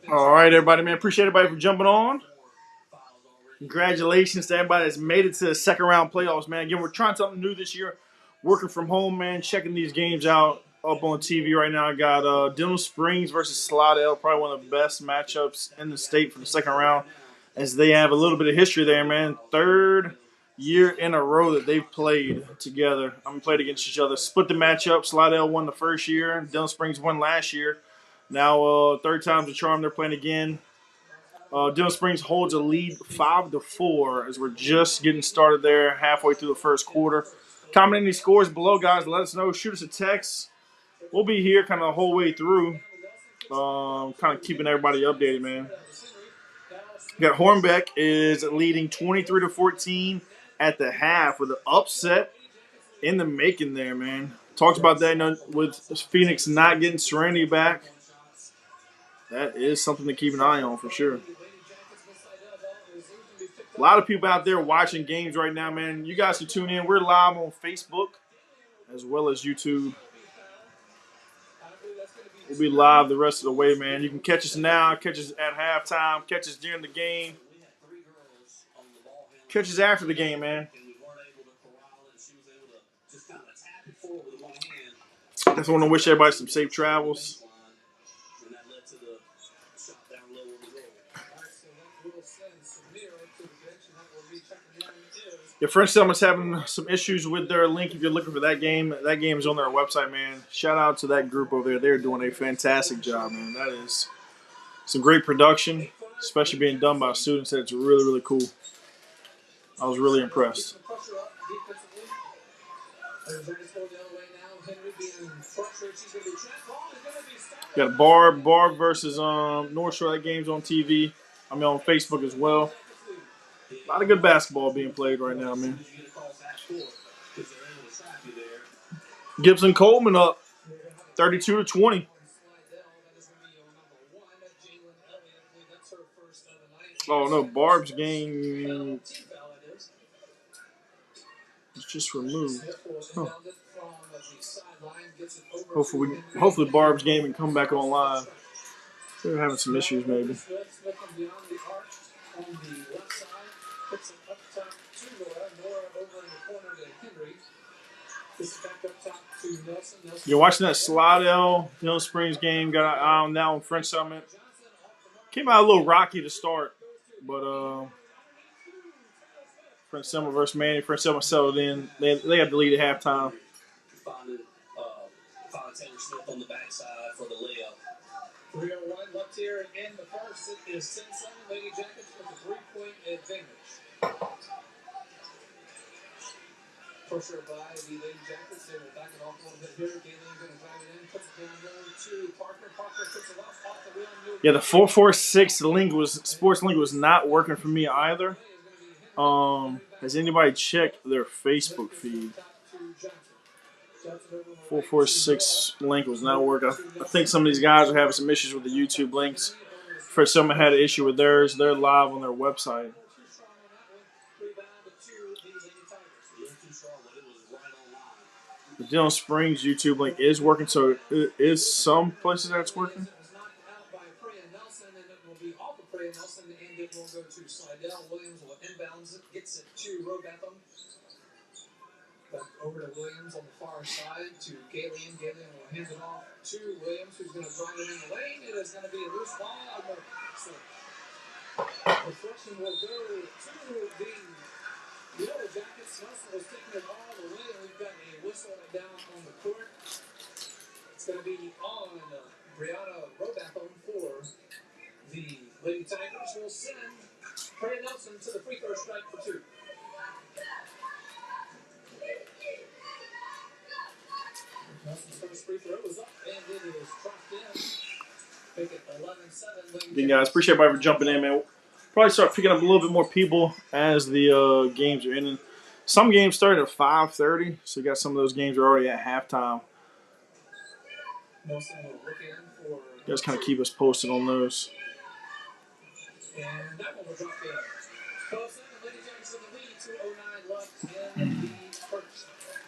All right, everybody, man. Appreciate everybody for jumping on. Congratulations to everybody that's made it to the second round playoffs, man. Again, we're trying something new this year. Working from home, man. Checking these games out up on TV right now. I got Denham Springs versus Slidell, probably one of the best matchups in the state for the second round, as they have a little bit of history there, man. Third year in a row that they've played together. Played against each other. Split the matchup. Slidell won the first year. Denham Springs won last year. Now, third time's the charm. They're playing again. Denham Springs holds a lead 5-4 as we're just getting started there, halfway through the first quarter. Comment any scores below, guys. Let us know. Shoot us a text. We'll be here kind of the whole way through, kind of keeping everybody updated, man. Got Hornbeck is leading 23-14 at the half with an upset in the making there, man. Talked about that with Phoenix not getting Serenity back. That is something to keep an eye on for sure. A lot of people out there watching games right now, man. You guys can tune in. We're live on Facebook as well as YouTube. We'll be live the rest of the way, man. You can catch us now, catch us at halftime, catch us during the game, catch us after the game, man. Just want to wish everybody some safe travels. Your French Settlement's having some issues with their link. If you're looking for that game is on their website, man. Shout out to that group over there. They're doing a fantastic job, man. That is some great production, especially being done by students. That's really, really cool. I was really impressed. Got Barb versus North Shore. That game's on TV. On Facebook as well. A lot of good basketball being played right now, man. Gibson Coleman up 32-20. Oh no, Barb's game was just removed. Huh. Hopefully Barb's game can come back online. They're having some issues maybe. You're watching that Slidell Denham Springs game. Got an eye on that one. French Settlement came out a little rocky to start, but French Settlement versus Manny. French Settlement settled in. They had the lead at halftime. Taylor Smith on the backside for the layup. 3:01 left here in the first. It is 10-7. Lady Jackets with a 3-point advantage. Pressure by the Lady Jackets. They will back it off a little bit here. Galen going to drive it in. Puts it down low to Parker. Parker puts it off the rim. Yeah, the 446 sports link was not working for me either. Has anybody checked their Facebook feed? 446 link was not working. I think some of these guys are having some issues with the YouTube links. For someone had an issue with theirs, they're live on their website. The Denham Springs YouTube link is working, so it is some places that's working. It will go to Slidell. Williams will inbounds it, gets it to Rogatham. Back over to Williams on the far side to Galen. Galen will hand it off to Williams, who's going to drive it in the lane. It is going to be a loose ball. Deflection will go to the Yellow Jackets. Nelson was taking it all the way, and we've got a whistle down on the court. It's going to be on Brianna Rogatham for the Lady Tigers. Will send Freya Nelson to the free throw strike for 2. Nelson's first free throw is up, and it is dropped in. Make it 11-7. Again, guys, appreciate everybody for jumping in, man. Probably start picking up a little bit more people as the games are ending. Some games started at 5:30, so you got some of those games are already at halftime. Nelson will look in for. You guys kind of keep us posted on those. And that one will drop in. 12-7, Lady Jackets in the lead. 2:09 left in the first.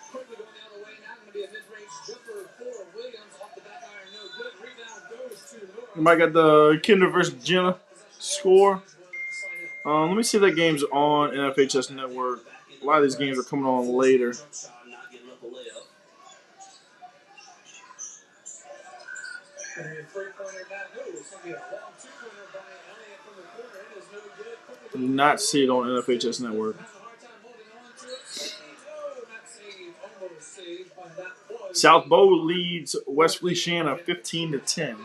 Quickly going the other way. Now going to be a mid-range jumper for Williams off the back iron. No good. Rebound goes to Nora. You might got the Kinder versus Jenna score. Let me see if that game's on NFHS Network. A lot of these games are coming on later. I do not see it on NFHS Network. South Bow leads West Feliciana 15-10.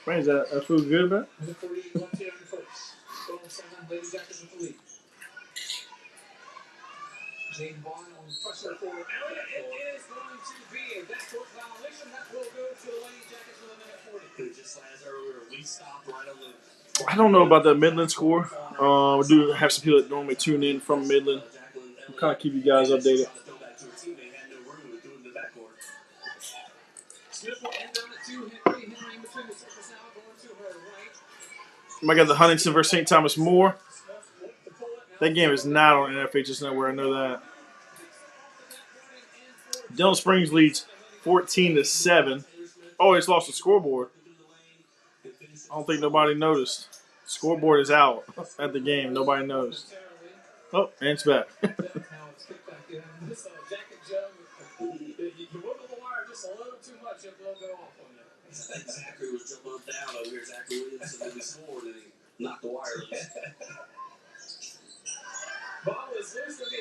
Man, is that food good, man? Jane Bond on pressure for Elliott. It is going to be a backcourt violation that will go to the Lady Jackets with a minute 40. Just as earlier, we stopped right on the. I don't know about that Midland score. We do have some people that normally tune in from Midland. We'll kind of keep you guys updated. Smith will end down at 2. Henry in between the circles now, going to her right. I got the Huntington versus St. Thomas More. That game is not on NFHS Network. I know that. Dillon Springs leads 14-7. Oh, it's lost the scoreboard. I don't think nobody noticed. Scoreboard is out at the game. Nobody knows. Oh, and it's back. Zachary was jumping up down over here. Zachary Williamson really scored and he knocked the wire loose. Ball is loose. Going to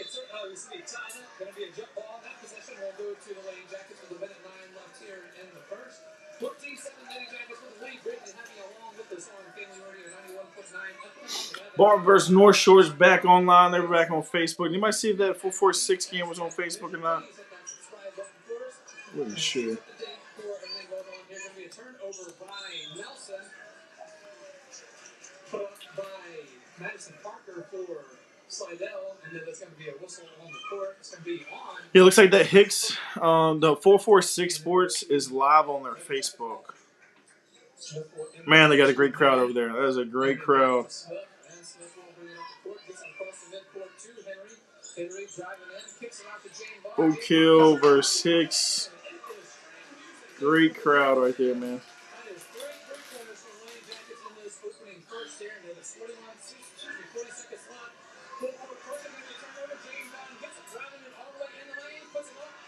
be a timeout. Going to be a jump ball. That possession will go to the Lady Jackets with a minute 9 left here in the first. 14-7 Lady Jackets with the lead. Brittany having along with us on Family Radio 91.9. Barton versus North Shore is back online. They were back on Facebook. You might see if that 446 game was on Facebook or not. Wasn't sure. Turnover by Nelson. Put up by Madison Parker for Slidell, and then there's going to be a whistle on the court. It's going to be on. Yeah, it looks like that Hicks, the 446 Sports is live on their Facebook. Man, they got a great crowd over there. That is a great crowd. Oak Hill versus Hicks. Great crowd right there, man.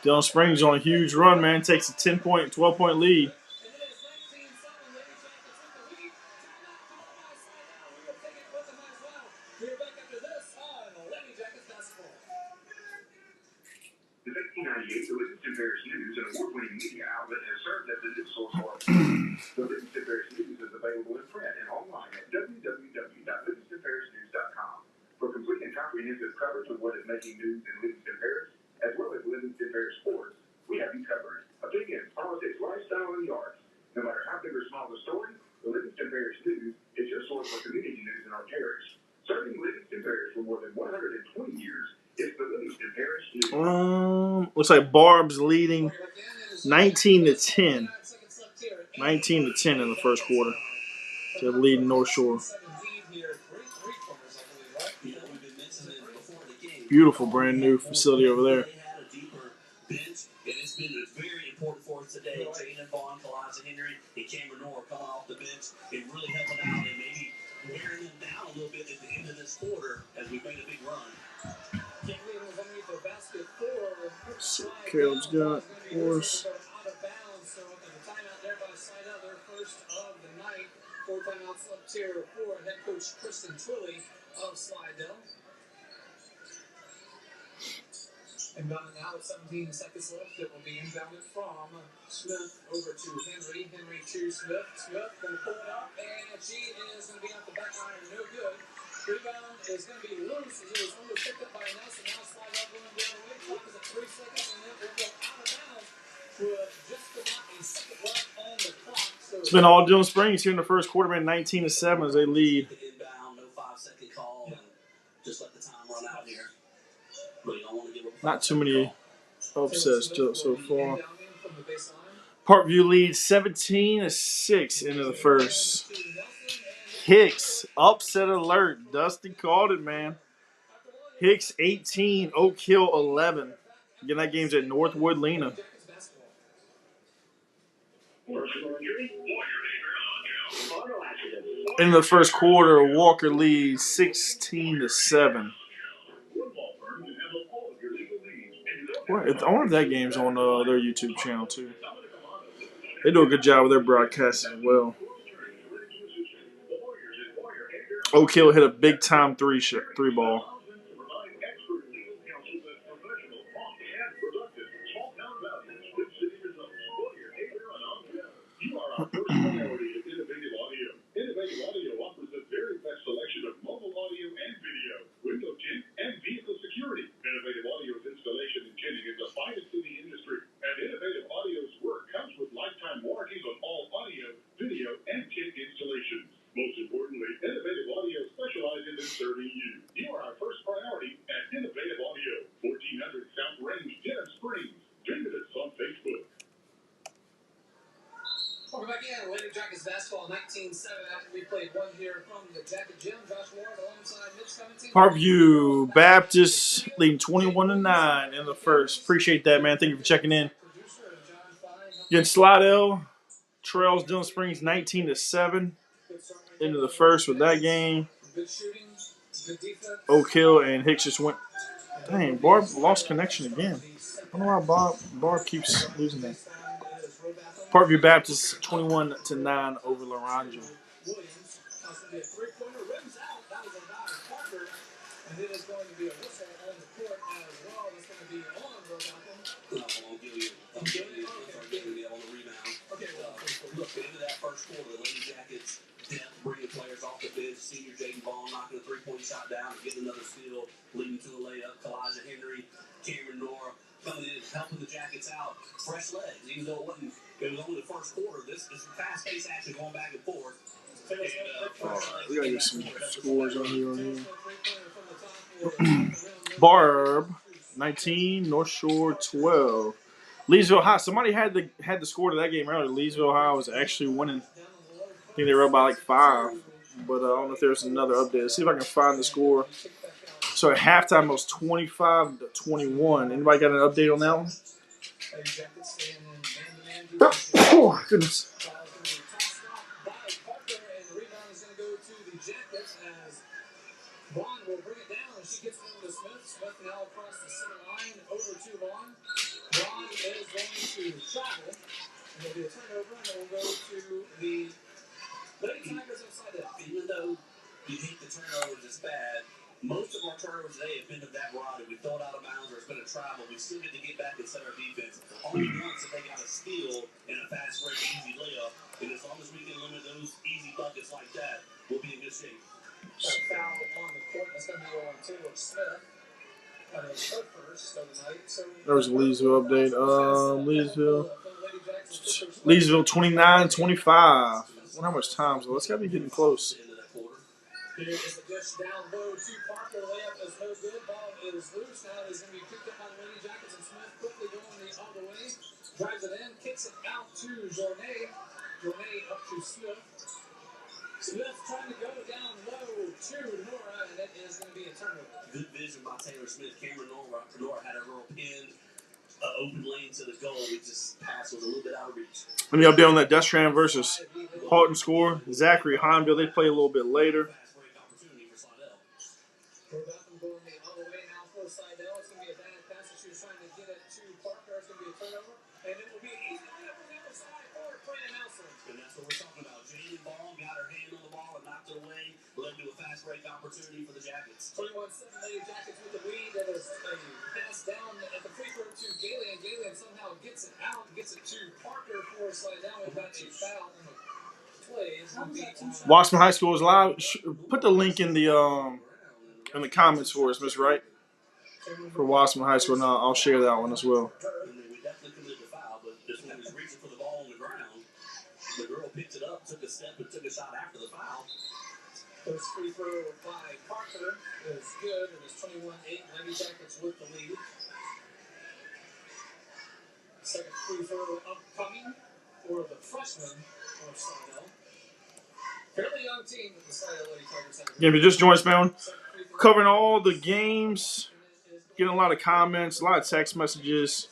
Dillon Springs on a huge run, man. Takes a 10-point, 12-point lead. The 1998 Livingston Bears News, an award-winning media outlet, has served as the news source for our team. The Livingston Bears News is available in print and online at www.livingstonbearsnews.com. For complete and comprehensive coverage of what is making news in Livingston Parish, as well as Livingston Bears sports, we have you covered. Opinions, politics, lifestyle, and the arts. No matter how big or small the story, the Livingston Bears News is your source for community news in our parish. Serving Livingston Bears for more than 120 years, it's the Livingston Parish News. Looks like Barb's leading 19-10. 19-10 in the first quarter. To lead North Shore. Beautiful brand new facility over there. It's been very important for us today. Jayden Vaughn, Kalasa Henry, and Cameron Orr coming off the bench and really helping out and maybe wearing them down a little bit at the end of this quarter as we made a big run. So Caleb's got horse. Four timeouts left here for head coach Kristen Twilley of Slidell. Inbounded now with 17 seconds left. It will be inbounded from Smith over to Henry. Henry to Smith. Smith going to pull it up, and she is going to be off the back iron. No good. Rebound is going to be loose. It was almost picked up by Nelson. Now Slidell going the other way. Clock is at 3 seconds, and then it will go out of bounds with just about a second left on the clock. So It's been all Dillon Springs here in the first quarter, man. 19-7 as they lead. Inbound, no 5-second call, and just let the time run out here. But you don't want to give up. Not too many upsets so far. Parkview leads 17-6 into the first. Hicks, upset alert. Dusty called it, man. Hicks 18, Oak Hill 11. Again, that game's at Northwood Lena. In the first quarter, Walker leads 16-7. I wonder if that game's on their YouTube channel too. They do a good job with their broadcast as well. Oak Hill hit a big time three ball. Innovative Audio offers the very best selection of mobile audio and video, window tint, and vehicle security. Innovative Audio's installation and tinting is the finest in the industry, and Innovative Audio's work comes with lifetime warranties on all audio, video, and tint installations. Most importantly, Innovative Audio specializes in serving you. You are our first priority at Innovative Audio, 1400 South Range, Denham Springs. Visit us on Facebook. Welcome back in. Lady Jackets basketball 19-7 after we played one here from the Jacket Gym. Josh Ward alongside Mitch Covington. Parkview Baptist leading 21-9 in the first. Appreciate that, man. Thank you for checking in. Against Slidell, trails Denham Springs 19-7 into the first with that game. Good shooting, good defense. Oak Hill and Hicks just went. Dang, Barb lost connection again. I don't know why Barb keeps losing that. Parkview Baptist 21-9 over Laranja. Williams, that's going to be a three-pointer, rims out. That was a nod of Parker. And then it's going to be a whistle on the court as well. It's going to be on Robotham. I'll give you on the rebound. Okay, well, Look, into that first quarter, the Lady Jackets depth, bringing players off the bench. Senior Jaden Ball knocking a three-point shot down and getting another steal, leading to a layup. Kalijah Henry, Cameron Nora coming in, helping the Jackets out. Fresh legs, even though it was only the first quarter. This is fast-paced action going back and forth. We gotta get some scores on here. Barb 19, North Shore 12. Leesville High. Somebody had the score to that game earlier. Leesville High was actually winning. I think they were up by like 5. But I don't know if there's another update. Let's see if I can find the score. So at halftime it was 25-21. Anybody got an update on that one? Oh goodness. Vaughn will bring it down. She gets it over to Smith. Smith now across the center line. Over to Vaughn. Vaughn is going to travel. And there'll be a turnover. And then we'll go to the Lady Tigers upside down. Even though you hate the turnovers, it's bad. Most of our turnovers today have been of that variety. We throw it out of bounds or it's been a travel. We still get to get back and set our defense. Only once if they got a steal and a fast break, easy layup. And as long as we can limit those easy buckets like that, we'll be in good shape. Foul on the court. That's going to be on Taylor Smith. Her first of the night. So There was a Leesville update. Leesville 29-25. I wonder how much time. So it's got to be getting close. Here is the dish down low to Parker. Layup is no good. Ball is loose. Now it is going to be picked up by the Lady Jackets, and Smith quickly going the other way. Drives it in, kicks it out to Journay. Journay up to Smith. Smith trying to go down low to Nora, and it is going to be a turnover. Good vision by Taylor Smith. Cameron Nora had a little pin, open lane to the goal. We just pass was a little bit out of reach. Let me update on that Destran versus Halton score. Zachary Honville, they play a little bit later. Robotham going the other way now for Slidell. It's going to be a bad pass. She was trying to get it to Parker. It's going to be a turnover. And it will be an easy layup on the other side for Brandon Nelson. And that's what we're talking about. Jaden Ball got her hand on the ball and knocked it away. Led to a fast break opportunity for the Jackets. 21-7 Lady Jackets with the lead. That is a pass down at the free throw to Galen. Galen somehow gets it out, gets it to Parker for Slidell. We've got a foul on the play. Wasserman High School is live. Put the link in the comments for us, Miss Wright, for Wasserman High School. Now I'll share that one as well. We definitely committed the foul, but this one was reaching for the ball on the ground. The girl picked it up, took a step, and took a shot after the foul. First free throw by Parker is good. It is 21-8. Lady Jackets with the lead. Second free throw upcoming for the freshman of Slidell. Fairly young team that the Slidell Lady Tigers have. Yeah, if you just joined us, man, covering all the games getting a lot of comments, a lot of text messages.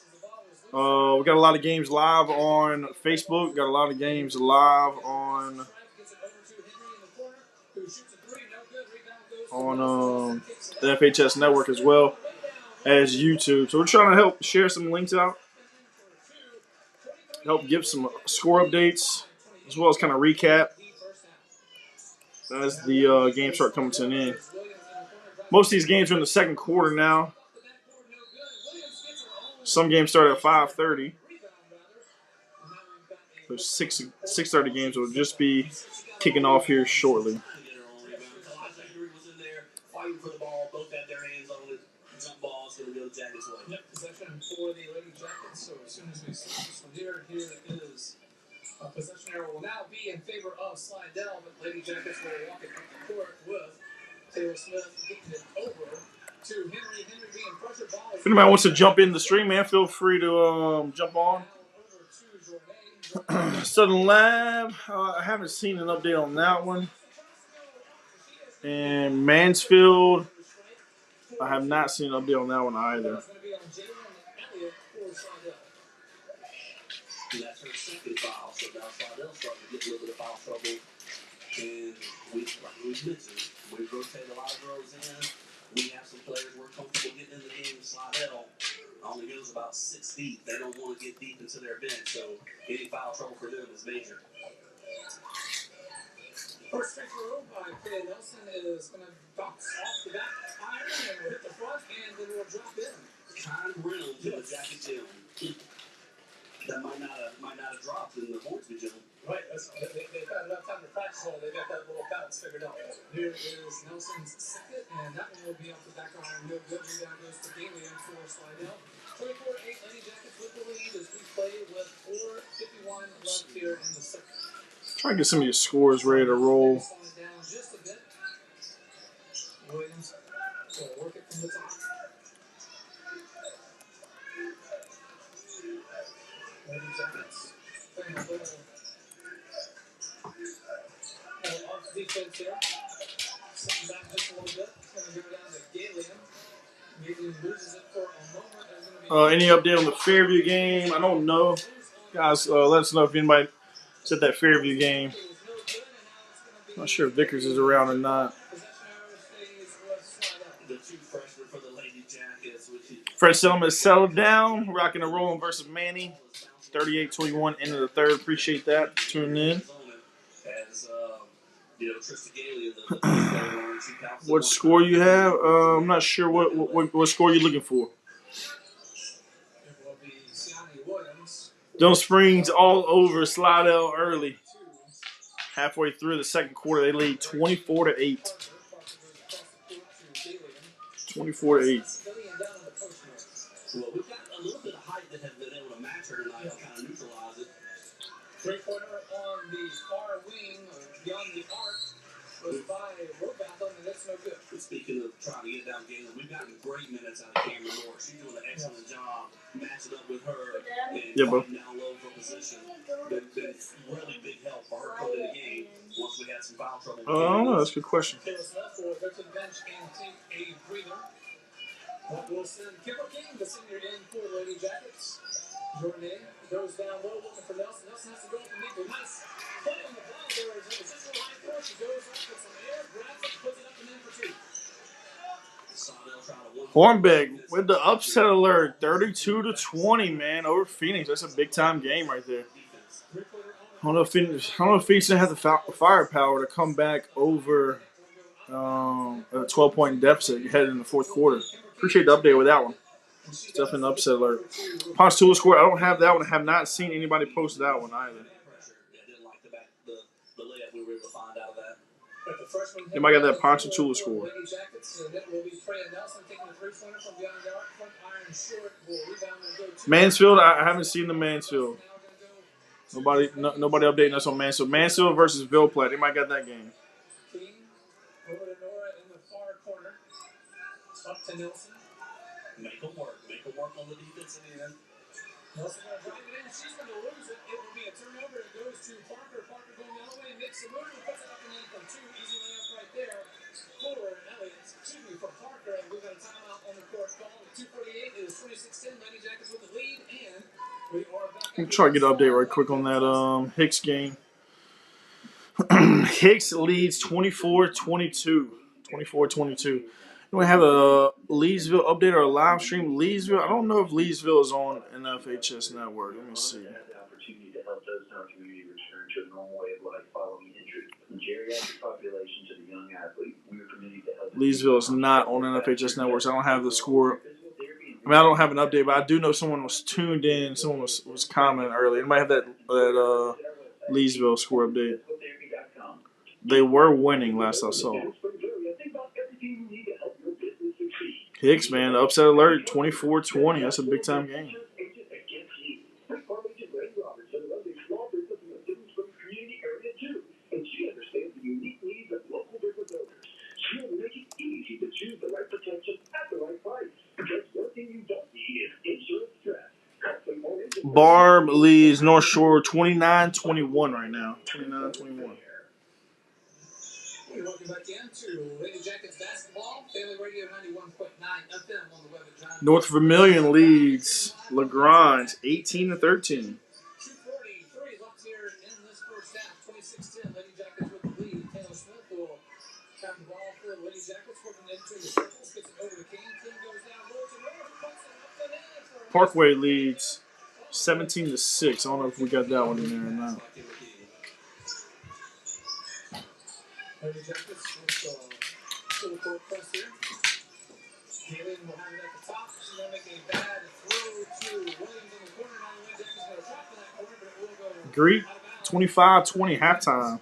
We got a lot of games live on Facebook. Got a lot of games live on the FHS network as well as YouTube. So we're trying to help share some links out, help give some score updates, as well as kind of recap as the games start coming to an end. Most of these games are in the second quarter now. Some games start at 5:30. There's 6:30 games will just be kicking off here shortly. Yep, possession for the Lady Jackets. So as soon as we see this one here is a possession arrow will now be in favor of Slidell, but Lady Jackets will walk it up the court with Taylor Smith getting it over to Henry. Henry being pressure ball. If anybody wants to jump in the stream, man, feel free to jump on. Southern Lab, I haven't seen an update on that one. And Mansfield, I have not seen an update on that one either. That's her second foul, so now Slidell's starting to get a little bit of foul trouble. And like we mentioned, we've rotated a lot of girls in. We have some players we're comfortable getting in the game. Slidell only goes about 6 feet. They don't want to get deep into their bench, so any foul trouble for them is major. First free throw by Clay Nelson is going to bounce off the back iron and will hit the front, and then will drop in. Kind of rim to the Jacket Gym. That might not have dropped in the Hornsby Gym. Right, they've had enough time to practice all. They got that little bounce figured out. Here is Nelson's second, and that one will be off the back iron. No good. Rebound goes to Galean for Slidell. 24-8 Lady Jackets with the lead as we play with 4:51 left here in the second. Try to get some of your scores ready to roll. Down just a bit. Williams will work it from the top. Lady Jackets playing a little off defense here. Sitting back just a little bit. It's going to go down to Galean. Galean loses it for a moment. There's going to be Any update on the Fairview game? I don't know. Guys, let us know if anybody said that Fairview game. Not sure if Vickers is around or not. The two freshmen for the Lady Jackets, which Fred Selma is settled down. Rocking and rolling versus Manny. 38-21, end of the third. Appreciate that. Tuning in. as Trista Galean, the player, she counts What score you have? I'm not sure what score you're looking for. it will be Siani Williams. Dillon Springs all over Slidell early. Halfway through the second quarter, they lead 24-8. 24-8. Well, we've got a little bit of height that has been able to match her tonight and kind of neutralize it. Three-pointer on the far wing, beyond the arc, was by Robatham, and that's no good. But speaking of trying to get down Galean, we've gotten great minutes out of Cameron Moore. She's doing an excellent job matching up with her and Yeah, bro. fighting down low for position. Been really big help for her coming in the game once we had some foul trouble. I don't know. That's a good question. Taylor Smith will go to the bench and take a breather. That will send Kimber King, the senior, in for the Lady Jackets. Jordan goes down low looking for Nelson. Nelson has to go up and make a nice play on the ball there. Is this a line for? She goes up with some air, grabs it, puts it up and in for two. Hornbeck with the upset alert, 32-20, man, over Phoenix. That's a big time game right there. I don't know if Phoenix didn't have the firepower to come back over a 12-point deficit headed in the fourth quarter. Appreciate the update with that one. It's definitely an upset alert. Ponchatoula score. I don't have that one. I have not seen anybody post that one either. Anybody got that Ponchatoula score? Mansfield. I haven't seen the Mansfield. Nobody updating us on Mansfield. Mansfield versus Ville Platte. Anybody got that game? King over to Nora in the far corner. Up to Nelson. Make them work on the defensive end. Nelson going to drive it in. She's going to lose it. It will be a turnover. It goes to Parker. Parker going the other way. Makes the move and puts it up and in from two. Easy layup right there for Elliott. Excuse me, for Parker. And we've got a timeout on the court call with 2 I'm trying to get an update right quick on that Hicks game. Hicks leads 24-22. 24-22. Do we have a Leesville update or a live stream? Leesville, I don't know if Leesville is on NFHS Network. Let me see. Leesville is not on NFHS Network, so I don't have the score. I mean, I don't have an update, but I do know someone was tuned in. Someone was commenting earlier. Anybody have that Leesville score update? They were winning last I saw. Hicks, man, upset alert, 24-20. That's a big time game. Barb leads North Shore 29-21 right now. 29-21. Welcome back into Lady Jackets basketball. Family Radio 91.9 FM on the web at John. North Vermilion leads LaGrange 18-13. 2:43 left here in this first half. 26-10. Lady Jackets with the lead. Taylor Smith will have the ball for the Lady Jackets. Working into the circles. Gets it over to King. King goes down. Goes to North. Puts it up the net. Parkway leads 17-6. I don't know if we got that one in there or not. Lady Jackets with full court press here. Galen will have it at the top. She's going to make a bad throw to Williams in the corner. Now the Lady Jackets going to drop in that corner, but it will go Greek, out of bounds. 25-20 halftime.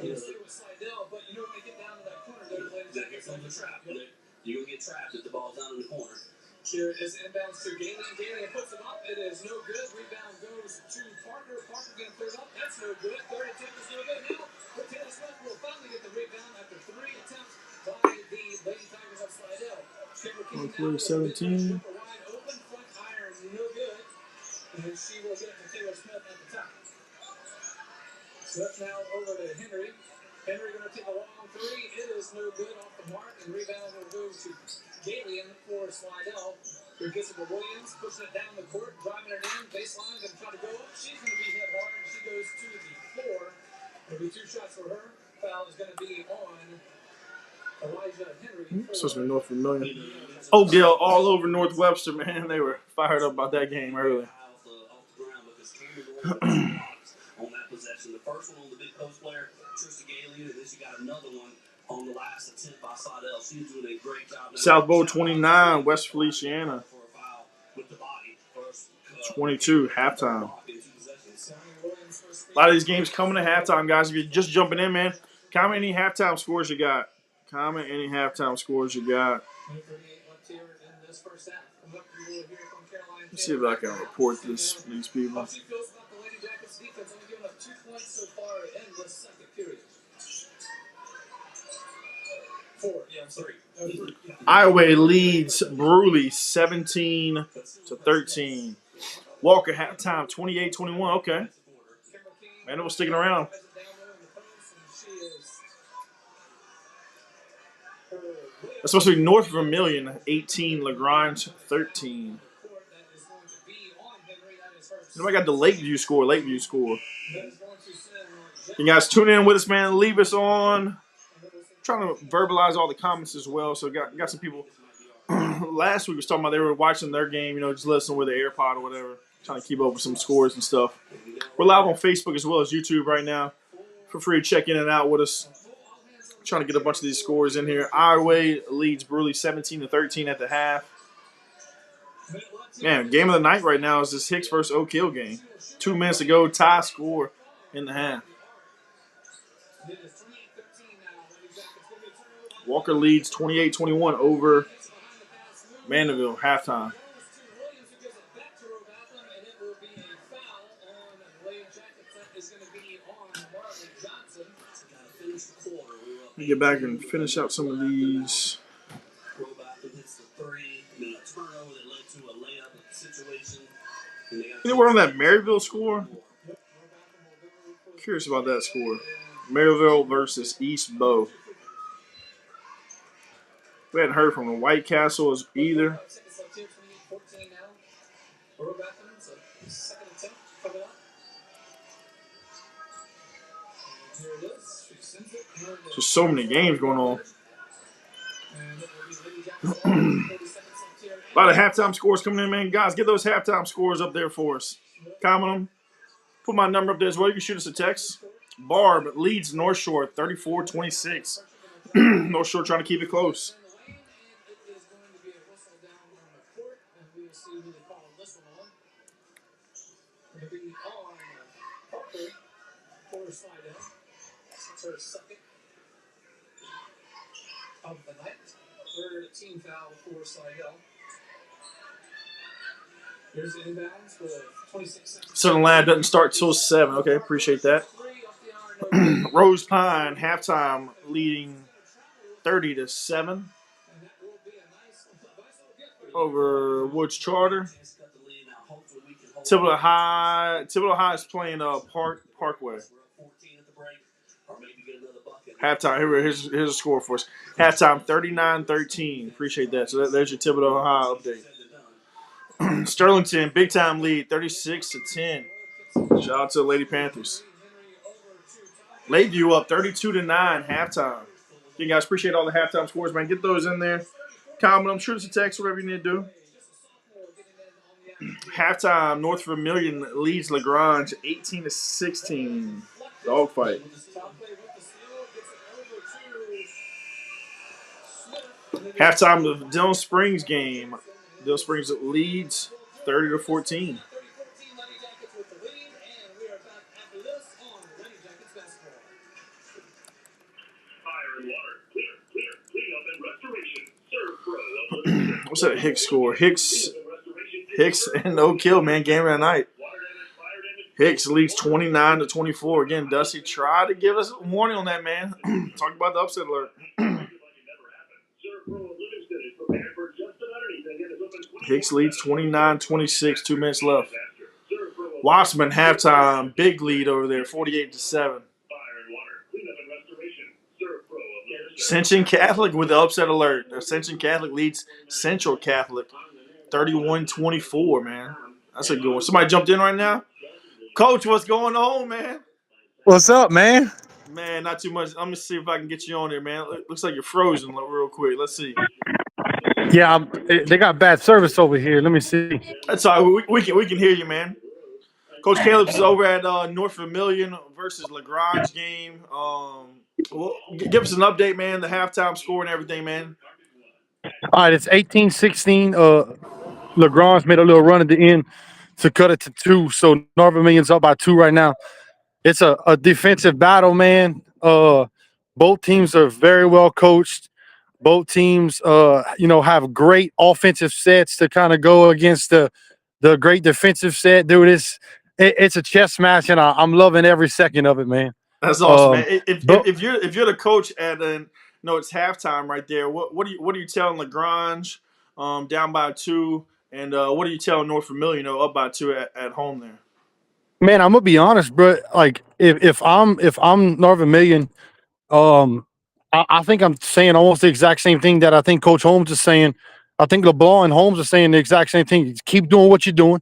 You see it with Slidell, but you know when they get down to that corner, those Lady Jackets on the trap. You're going to get trapped if the ball's down in the corner. Here is inbounds to Galen. Galen puts it up. It is no good. Rebound goes to Parker. Parker going to put it up. That's no good. Third attempt is no good. Now, but Taylor Smith will finally get the rebound after 3 attempts by the Lady Tigers of Slidell. Parkway 17. Wide open front iron, no good. And she will get it to Taylor Smith at the top. Smith now over to Henry. Henry going to take a long three. It is no good off the mark. And rebound will go to Galen for Slidell. Who gets it to Williams, pushing it down the court, driving it in. Baseline, going to try to go up. She's going to be hit hard. And she goes to the floor. It'll be 2 shots for her. Foul is going to be on Elijah Henry. Supposed to be North Vermilion. Oakdale all over North Webster, man. They were fired up about that game early. On that possession, the first one on the big post player, Trista Galen, and then she got another one on the last attempt by Slidell. She's doing a great job. South Bowl 29, West Feliciana 22, halftime. A lot of these games coming to halftime, guys. If you're just jumping in, man, comment any halftime scores you got. Comment any halftime scores you got. Let's see if I can report these people. Defense only giving up 2 points so far in the second period. 4, yeah, 3. Iowa leads Bruley 17-13. Walker halftime 28-21. Okay, man, it was sticking around. That's supposed to be North Vermilion 18, LaGrange 13. I got the Lakeview score. You guys tune in with us, man. Leave us on. I'm trying to verbalize all the comments as well. So got some people. Last week was talking about they were watching their game, just listening with an AirPod or whatever, trying to keep up with some scores and stuff. We're live on Facebook as well as YouTube right now. Feel free to check in and out with us. I'm trying to get a bunch of these scores in here. Iowa leads Bruley 17-13 at the half. Man, game of the night right now is this Hicks versus Oak Hill game. 2 minutes to go, tie score in the half. Walker leads 28-21 over Mandeville, halftime. Let me get back and finish out some of these. Any word on that Maryville score? Curious about that score. Maryville versus East Bow. We hadn't heard from the White Castles either. coming up. And here it is. She sends it. There's so many games going on. And it will be Lady Jackson. 30 seconds left here. A lot of halftime scores coming in, man. Guys, get those halftime scores up there for us. Comment them. Put my number up there as well. You can shoot us a text. Barb leads North Shore 34-26. North Shore trying to keep it close. And it is going to be a whistle down on the court, and we will see who they call this one on. It'll be on Parker for Slidell. It's her second of the night. Third team foul for Slidell. Here's the inbounds with 26 seconds. Southern Lad doesn't start till 7. Okay, appreciate that. Three off the iron. Rose Pine halftime leading 30-7 And that will be a nice little gift for you. over Woods Charter. Chance to cut the lead. Now, hopefully we can hold Thibodeau High is playing Parkway. We're up 14 at the break, or maybe get another bucket. Halftime. Here's a score for us. Halftime 39-13. Appreciate that. So there's your Thibodeau High update. Sterlington big time lead 36-10. Shout out to the Lady Panthers. Lakeview up 32-9 halftime. You guys appreciate all the halftime scores, man. Get those in there. Comment them, shoot us a text, whatever you need to do. Halftime, North Vermilion leads Lagrange 18-16. Dogfight. Halftime of the Dillon Springs game. Dillon Springs leads 30-14. 30-14, Lady Jackets with the lead, and we are back after this on Lady Jackets basketball. Fire and water, cleanup and restoration. Serve Pro. What's that Hicks score? Hicks and no kill, man. Game of the night. Hicks leads 29-24. Again, Dusty tried to give us a warning on that, man. Talk about the upset alert. Hicks leads 29-26, 2 minutes left. Wassman halftime, big lead over there, 48-7. Ascension Catholic with the upset alert. Ascension Catholic leads Central Catholic 31-24, man. That's a good one. Somebody jumped in right now. Coach, what's going on, man? What's up, man? Man, not too much. I'm going to see if I can get you on there, man. Looks like you're frozen real quick. Let's see. Yeah, they got bad service over here. Let me see. That's all right. We can hear you, man. Coach Caleb is over at North Vermilion versus Lagrange game. Well, give us an update, man, the halftime score and everything, man. All right, it's 18-16. Lagrange made a little run at the end to cut it to 2. So North Vermilion's up by 2 right now. It's a defensive battle, man. Both teams are very well coached. Both teams, have great offensive sets to kind of go against the great defensive set. Dude, it's a chess match, and I'm loving every second of it, man. That's awesome, man. If you're the coach at it's halftime right there. What are you telling Lagrange down by 2, and what are you telling North Vermilion up by 2 at home there? Man, I'm gonna be honest, bro. Like if I'm North Vermilion, I think I'm saying almost the exact same thing that I think Coach Holmes is saying. I think LeBlanc and Holmes are saying the exact same thing. Keep doing what you're doing,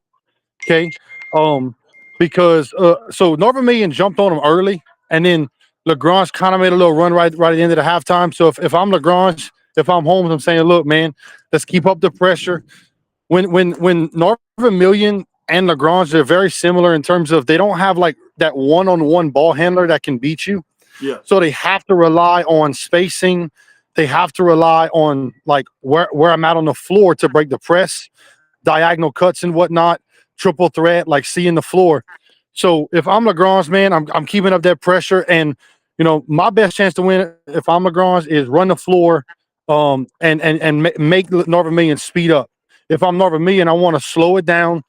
okay? Because so North Vermilion jumped on them early, and then Lagrange kind of made a little run right at the end of the halftime. So if I'm Lagrange, if I'm Holmes, I'm saying, look, man, let's keep up the pressure. When North Vermilion and Lagrange, they're very similar in terms of they don't have like that one-on-one ball handler that can beat you. Yeah. So they have to rely on spacing. They have to rely on like where I'm at on the floor to break the press, diagonal cuts and whatnot, triple threat, like seeing the floor. So if I'm Lagrange, man, I'm keeping up that pressure. And, my best chance to win if I'm Lagrange is run the floor and make North Vermilion speed up. If I'm North Vermilion, I want to slow it down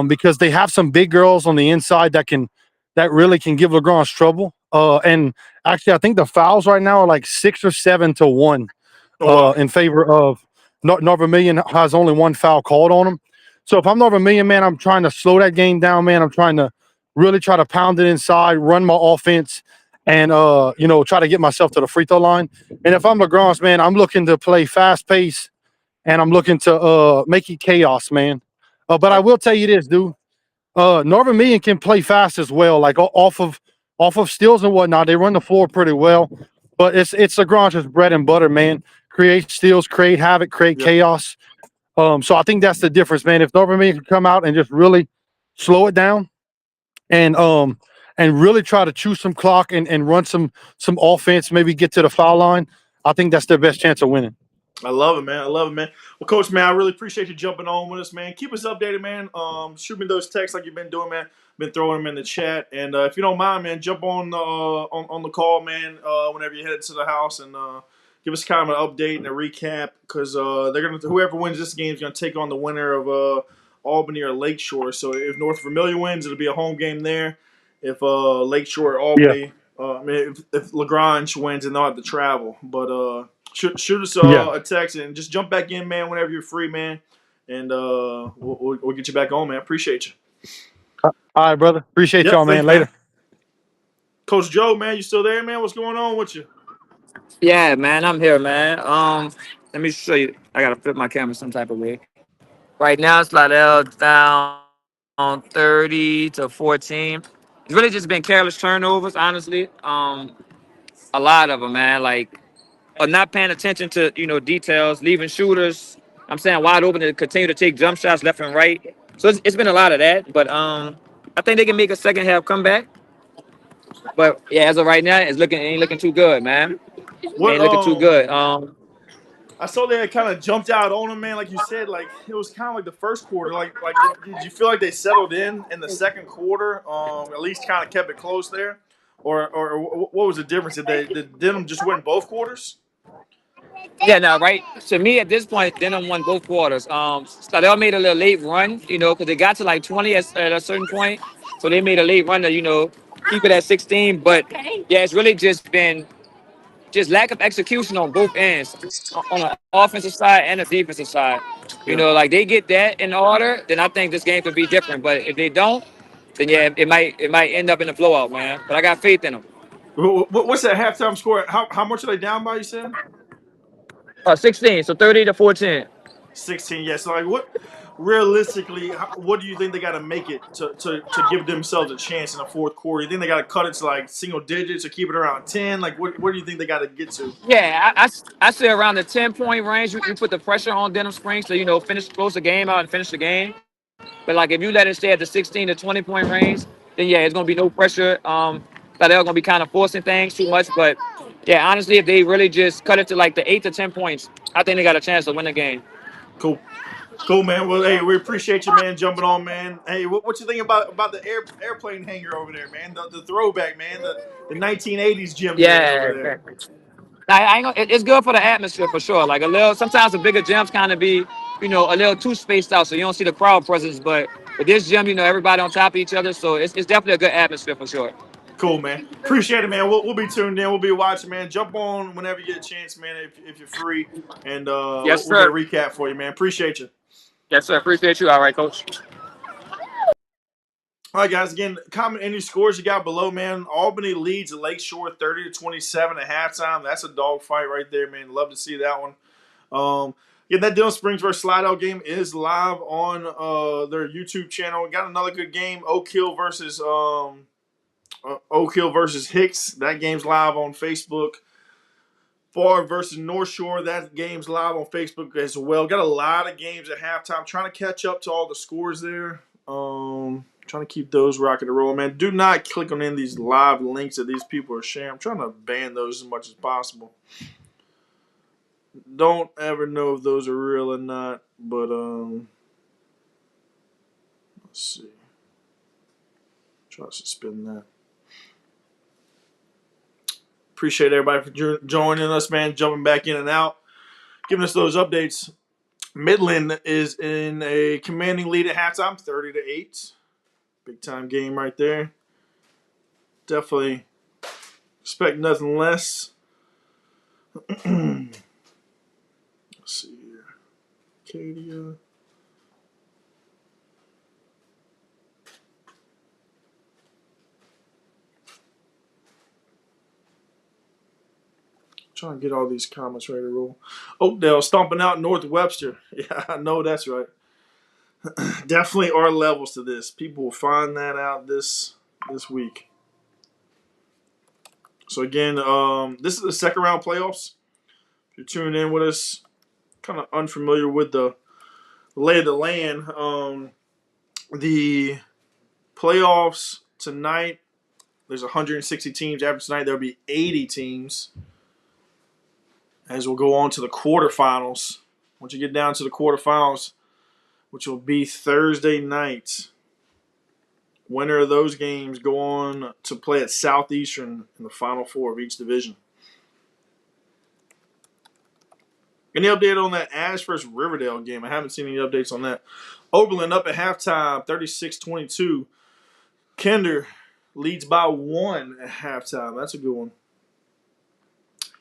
because they have some big girls on the inside that really can give Lagrange trouble. And actually, I think the fouls right now are like 6 or 7 to 1 in favor of North Vermilion. Has only 1 foul called on them. So if I'm North Vermilion, man, I'm trying to slow that game down, man. I'm trying to really try to pound it inside, run my offense, and try to get myself to the free throw line. And if I'm Lagrange, man, I'm looking to play fast pace, and I'm looking to make it chaos, man. But I will tell you this, dude. Northern Michigan can play fast as well, like off of steals and whatnot. They run the floor pretty well, but it's LaGrange's bread and butter, man. Create steals, create havoc, create Yep. chaos. So I think that's the difference, man. If Northern Michigan can come out and just really slow it down and really try to chew some clock and run some offense, maybe get to the foul line, I think that's their best chance of winning. I love it, man. I love it, man. Well, Coach, man, I really appreciate you jumping on with us, man. Keep us updated, man. Shoot me those texts like you've been doing, man. Been throwing them in the chat, and if you don't mind, man, jump on the call, man. Whenever you head to the house, and give us kind of an update and a recap, because they're gonna whoever wins this game is gonna take on the winner of Albany or Lakeshore. So if North Vermilion wins, it'll be a home game there. If Lakeshore or Albany, I mean, if LaGrange wins, then they'll have to travel. But shoot us a text and just jump back in, man, whenever you're free, man. And we'll get you back on, man. Appreciate you. All right, brother. Appreciate Yep, y'all, man. thanks, Later. Coach Joe, man, you still there, man? What's going on with you? Yeah, man, I'm here, man. Let me show you. I gotta flip my camera some type of way. Right now, Slidell down 30-14. It's really just been careless turnovers, honestly. A lot of them, man. Like, not paying attention to details, leaving shooters. I'm saying wide open to continue to take jump shots left and right. So it's been a lot of that, but I think they can make a second half comeback. But yeah, as of right now, ain't looking too good, man. What Ain't looking too good. I saw they kind of jumped out on him, man. Like you said, like it was kind of like the first quarter. Like did you feel like they settled in the second quarter? At least kind of kept it close there, or what was the difference? Did Denham just win both quarters? Yeah, no, right. To me, at this point, Denham won both quarters. Slidell made a little late run, because they got to like 20 at a certain point, so they made a late run to keep it at 16. But yeah, it's really just been just lack of execution on both ends, on the offensive side and the defensive side. Yeah. Like they get that in order, then I think this game could be different. But if they don't, then yeah, it might end up in a blowout, man. But I got faith in them. What's that halftime score? How much are they down by? You said 16, so 30-14. 16. Yeah. So like, what realistically, what do you think they got to make it to give themselves a chance in the fourth quarter? You think they got to cut it to like single digits or keep it around 10? Like, what do you think they got to get to? Yeah, I say around the 10-point range, you put the pressure on Denham Springs to, close the game out and finish the game. But, like, if you let it stay at the 16 to 20-point range, then, yeah, it's going to be no pressure. They're going to be kind of forcing things too much. But, yeah, honestly, if they really just cut it to, like, the 8 to 10 points, I think they got a chance to win the game. Cool. Cool, man. Well, hey, we appreciate you, man, jumping on, man. Hey, what you think about the airplane hangar over there, man? The throwback, man. The 1980s gym you got over Yeah. there. I ain't gonna, it's good for the atmosphere for sure. Like, sometimes the bigger gyms kind of be, a little too spaced out, so you don't see the crowd presence. But with this gym, everybody on top of each other, so it's definitely a good atmosphere for sure. Cool, man. Appreciate it, man. We'll be tuned in. We'll be watching, man. Jump on whenever you get a chance, man, if you're free. And Yes, we'll get a sir. recap for you, man. Appreciate you. Yes, sir. Appreciate you. All right, coach. All right, guys. Again, comment any scores you got below, man. Albany leads at Lakeshore 30-27 at halftime. That's a dog fight right there, man. Love to see that one. Yeah, that Denham Springs versus Slidell game is live on their YouTube channel. We got another good game, Oak Hill versus Hicks. That game's live on Facebook. Far versus North Shore. That game's live on Facebook as well. Got a lot of games at halftime. Trying to catch up to all the scores there. Trying to keep those rocking and rolling, man. Do not click on any of these live links that these people are sharing. I'm trying to ban those as much as possible. Don't ever know if those are real or not, but let's see. Try to suspend that. Appreciate everybody for joining us, man. Jumping back in and out, giving us those updates. Midland is in a commanding lead at halftime, 30-8. Big time game right there. Definitely expect nothing less. Let's see here. Acadia. Trying to get all these comments ready to roll. Oakdale stomping out North Webster. Yeah, I know that's right. Definitely are levels to this. People will find that out this week. So again, this is the second round playoffs. If you're tuning in with us, kind of unfamiliar with the lay of the land, the playoffs tonight, there's 160 teams. After tonight, there'll be 80 teams. As we'll go on to the quarterfinals. Once you get down to the quarterfinals, which will be Thursday night, winner of those games go on to play at Southeastern in the Final Four of each division. Any update on that Ash versus Riverdale game? I haven't seen any updates on that. Oberlin up at halftime, 36-22. Kinder leads by 1 at halftime. That's a good one.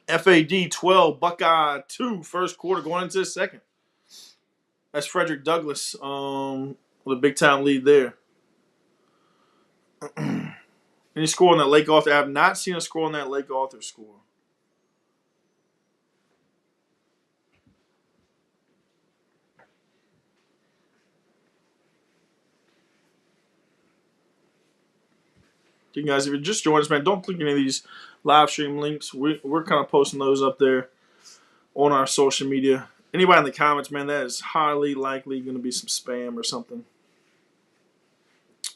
FAD 12, Buckeye 2, first quarter going into the second. That's Frederick Douglass with a big-time lead there. Any score on that Lake Arthur? I have not seen a score on that Lake Arthur score. You guys, if you're just joining us, man, don't click any of these live stream links. We're kind of posting those up there on our social media. Anybody in the comments, man, that is highly likely going to be some spam or something.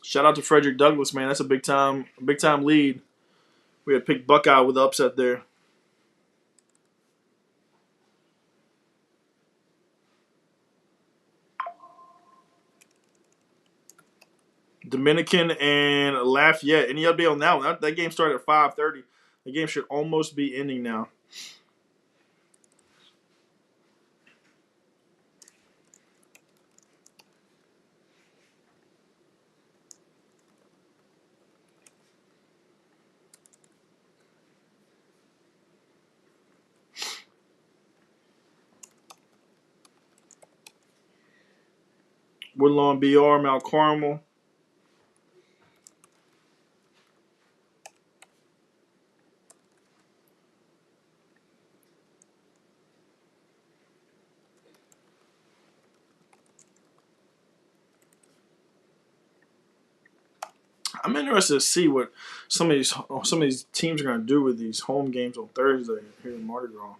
Shout out to Frederick Douglass, man. That's a big time lead. We had picked Buckeye with the upset there. Dominican and Lafayette. Any update on that one? That game started at 5:30. The game should almost be ending now. Woodlawn BR, Mount Carmel. I'm interested to see what some of these teams are going to do with these home games on Thursday here in Mardi Gras.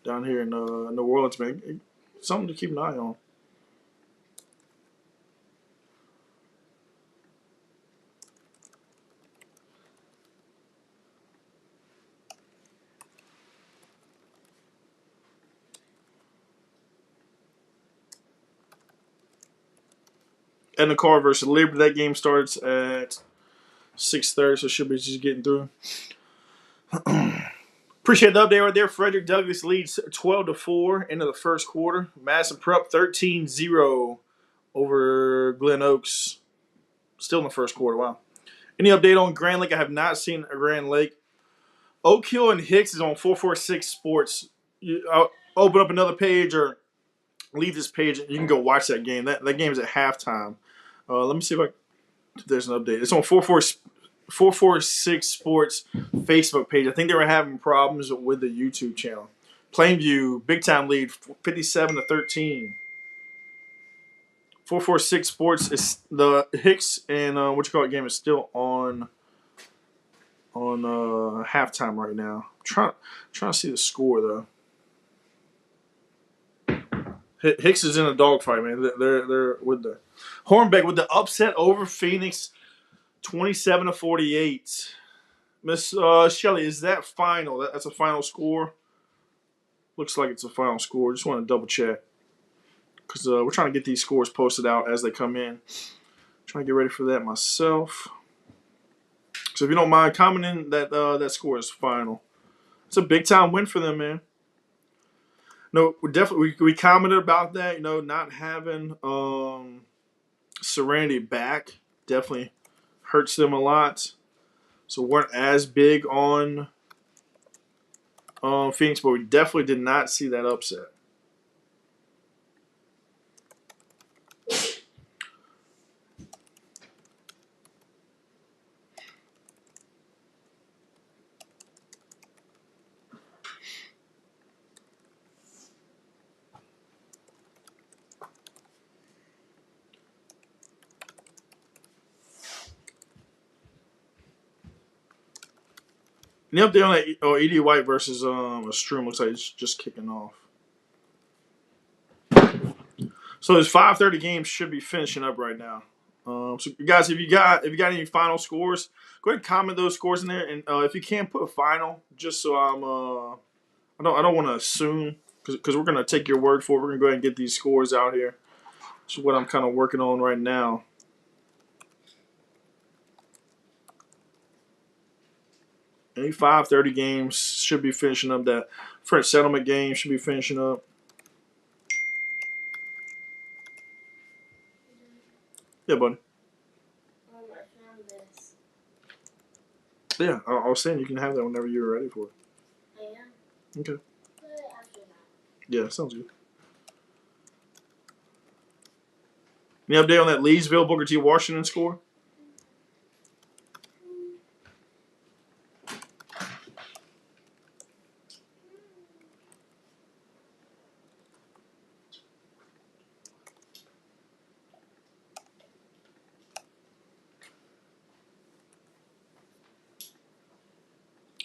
Down here in New Orleans, man. Something to keep an eye on. And the Car versus Liberty, that game starts at 6:30, so should be just getting through. Appreciate the update right there. Frederick Douglass leads 12-4 into the first quarter. Madison Prep 13-0 over Glen Oaks. Still in the first quarter. Wow. Any update on Grand Lake? I have not seen a Grand Lake. Oak Hill and Hicks is on 446 Sports. I'll open up another page or leave this page. You can go watch that game. That game is at halftime. Let me see if there's an update. It's on 446 Sports Facebook page. I think they were having problems with the YouTube channel. Plainview, big time lead, 57-13. 446 Sports is the Hicks and game is still on halftime right now. Trying to see the score though. Hicks is in a dogfight, man. They're with the Hornbeck with the upset over Phoenix, 27-48. Miss Shelley, is that final? That's a final score. Looks like it's a final score. Just want to double check because we're trying to get these scores posted out as they come in. Trying to get ready for that myself. So if you don't mind commenting that score is final. It's a big time win for them, man. No, we commented about that. Not having Serenity back definitely hurts them a lot. So weren't as big on Phoenix, but we definitely did not see that upset. Any update on that? Oh, ED White versus Strum looks like it's just kicking off. So his 5:30 games should be finishing up right now. So you guys, if you got any final scores, go ahead and comment those scores in there, and if you can put a final, just so I don't want to assume because we're gonna take your word for it. We're gonna go ahead and get these scores out here. Which is what I'm kind of working on right now. Any 5:30 games should be finishing up. That French settlement game should be finishing up. Yeah, buddy. I found this. Yeah, I was saying you can have that whenever you're ready for it. I am. Okay. But after that. Yeah, sounds good. Any update on that Leesville Booker T. Washington score?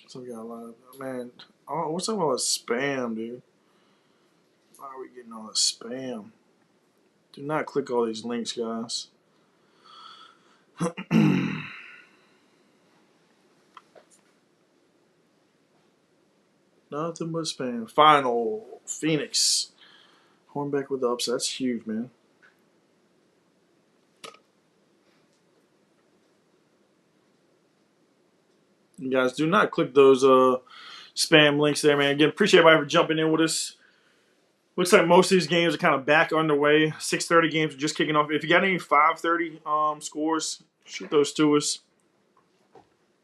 So we got a lot of man. Oh, what's up with all this spam, dude? Why are we getting all this spam? Do not click all these links, guys. Nothing but spam. Final Phoenix. Hornbeck with the upset. That's huge, man. You guys do not click those spam links there, man. Again, appreciate everybody for jumping in with us. Looks like most of these games are kind of back underway. 6:30 games are just kicking off. If you got any 5:30 scores, shoot those to us.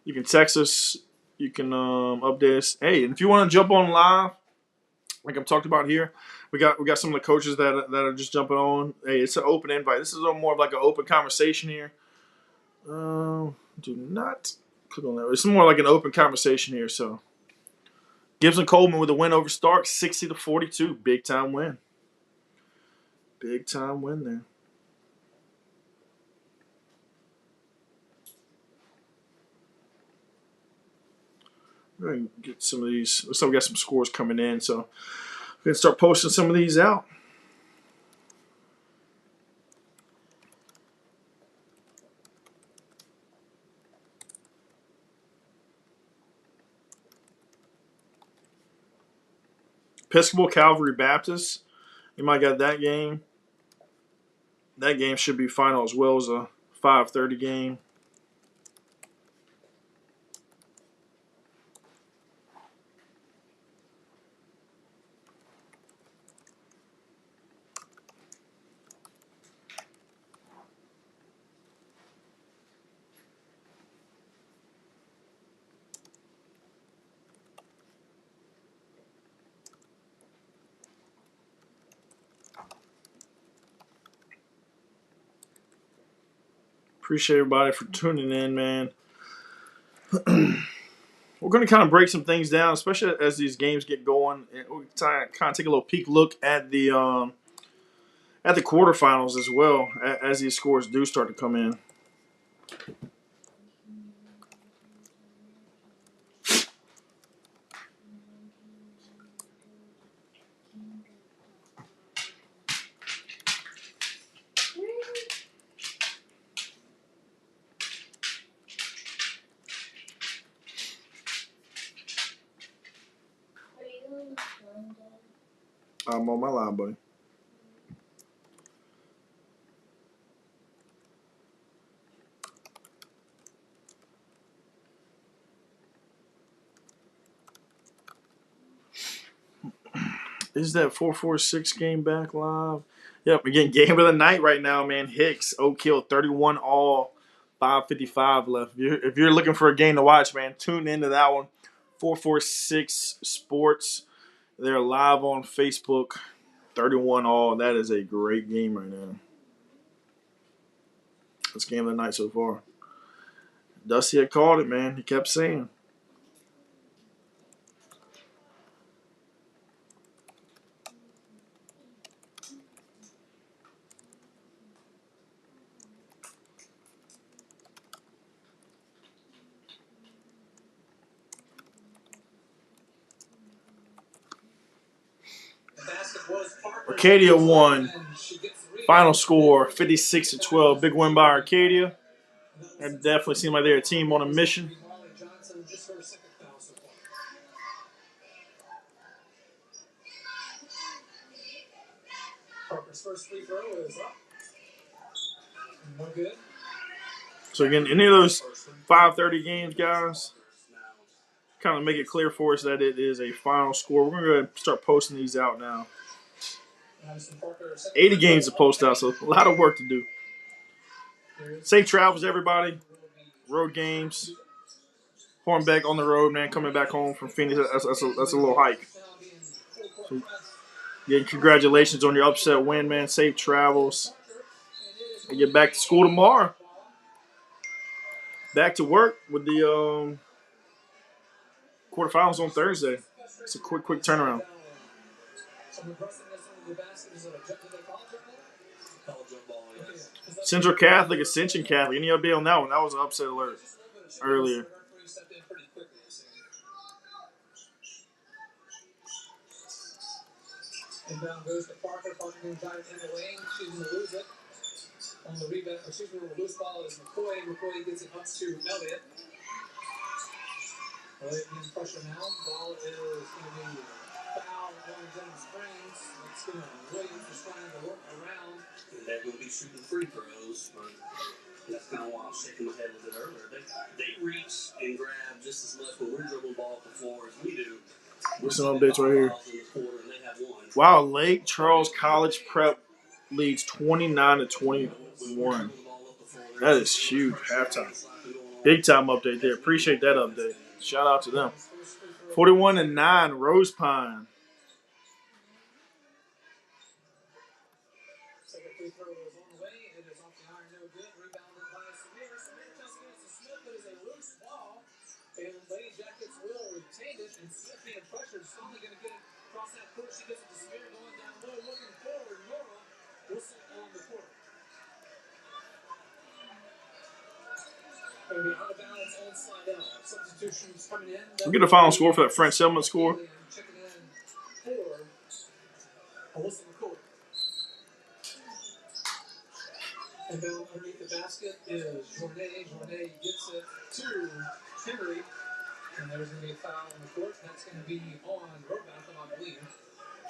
You can text us. You can update us. Hey, and if you want to jump on live, like I'm talked about here, we got some of the coaches that are just jumping on. Hey, it's an open invite. This is a little more of like an open conversation here. Do not click on that. It's more like an open conversation here. So, Gibson Coleman with a win over Stark, 60-42, big time win. Big time win there. We're going to get some of these. Looks like we got some scores coming in, so we're going to start posting some of these out. Episcopal Calvary Baptist. You might got that game. That game should be final as well as a 5:30 game. Appreciate everybody for tuning in, man. We're going to kind of break some things down, especially as these games get going. We kind of take a little peek look at the quarterfinals as well, as these scores do start to come in. Are you on the phone, Dad? I'm on my line, buddy. Is that 446 game back live? Yep, again, game of the night right now, man. Hicks, Oak Hill, 31 all, 5:55 left. If you're looking for a game to watch, man, tune into that one. 446 Sports. They're live on Facebook. 31 all. That is a great game right now. That's game of the night so far. Dusty had called it, man. He kept saying. Arcadia won. Final score 56-12. Big win by Arcadia. That definitely seemed like they're a team on a mission. Parker's first free throw is up. No good. So again, any of those 5:30 games, guys, kind of make it clear for us that it is a final score. We're going to start posting these out now. 80 games to post out, so a lot of work to do. Safe travels, everybody. Road games. Hornbeck on the road, man, coming back home from Phoenix. That's a little hike. So, again, congratulations on your upset win, man. Safe travels. And get back to school tomorrow. Back to work with the quarterfinals on Thursday. It's a quick turnaround. Central Catholic, Ascension Catholic. Any update on that one? That was an upset alert earlier. Inbound goes to Parker. Parker going to drive it in the lane. She's going to lose it. On the rebound, the loose ball is McCoy. McCoy gets it up to Elliott. Elliott needs pressure now. Ball is going to be foul on Denham Springs. It's going to Williams is trying to work around. And they're going to be shooting free throws. But that's kind of why I was shaking my head a little bit earlier. They reach and grab just as much when we're dribbling ball at the floor as we do. With some updates right here. Wow, Lake Charles College Prep leads 29-21. That is huge. Halftime. Big time update there. Appreciate that update. Shout out to them. 41-9, Rose Pine. Second free throw is on the way. It is off the iron, no good. Rebounded by Samir. Samir just gets to Smith, but it's a loose ball. And Lady Jackets will retain it. And Smith being pressured is finally going to get it across that court. She gets it to Samir going down low, looking forward. Nora whistle on the court. Going to be out of bounds on Slidell. Substitutions coming in. We'll get a final score for that French settlement score. Checking in for Alyssa McCoy. And down underneath the basket is Journay. Journay gets it to Henry. And there's going to be a foul on the court. That's going to be on Robatham, I believe.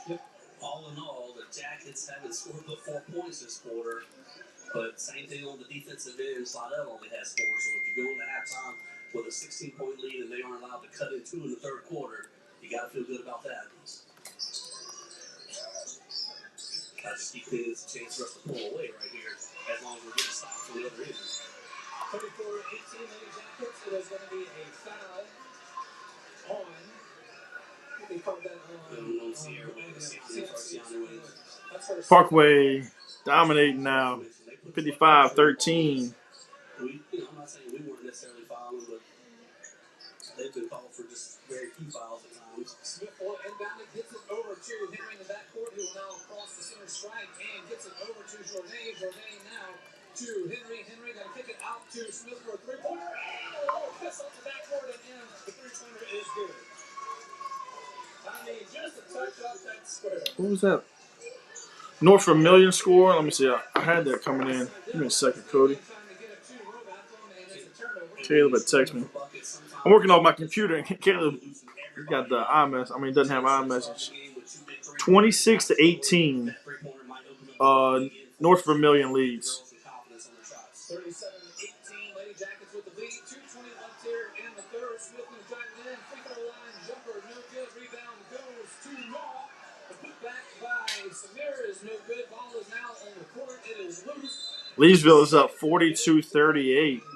Yep. All in all, the Jackets haven't scored but 4 points this quarter. But same thing on the defensive end. Slidell only has 4. So if you go into halftime with a 16-point lead and they aren't allowed to cut in 2 in the third quarter, you got to feel good about that. I just keep thinking it's a chance for us to pull away right here, as long as we're getting stopped from the other end. 34-18, Lady Jackets. It is going to be a foul on. They called that on Sierra Williams. That's her Parkway dominating now. 55-13. I'm not saying we weren't necessarily fouling, but they've been called for just very few fouls at times. Smith will inbound it, gets it over to Henry in the backcourt, who will now cross the center strike and gets it over to Journay. Journay now to Henry. Henry going to kick it out to Smith for a three-pointer. Oh, kiss off the backcourt and in. The three-pointer is good. I mean, just a touch off that square. What was that? North Vermilion score. Let me see. I had that coming in. Give me a second, Cody. Caleb had text me. I'm working off my computer, and Caleb got the iMessage. I mean, doesn't have iMessage. 26-18. North Vermilion leads. 37-18, Lady Jackets with the lead. 2:20 left here in the third. Smith going to drive it in. Free throw line jumper, no good. Rebound goes to Raw. The put back by Samir is no good. Ball is now on the court. It is loose. Leesville is up 42-38.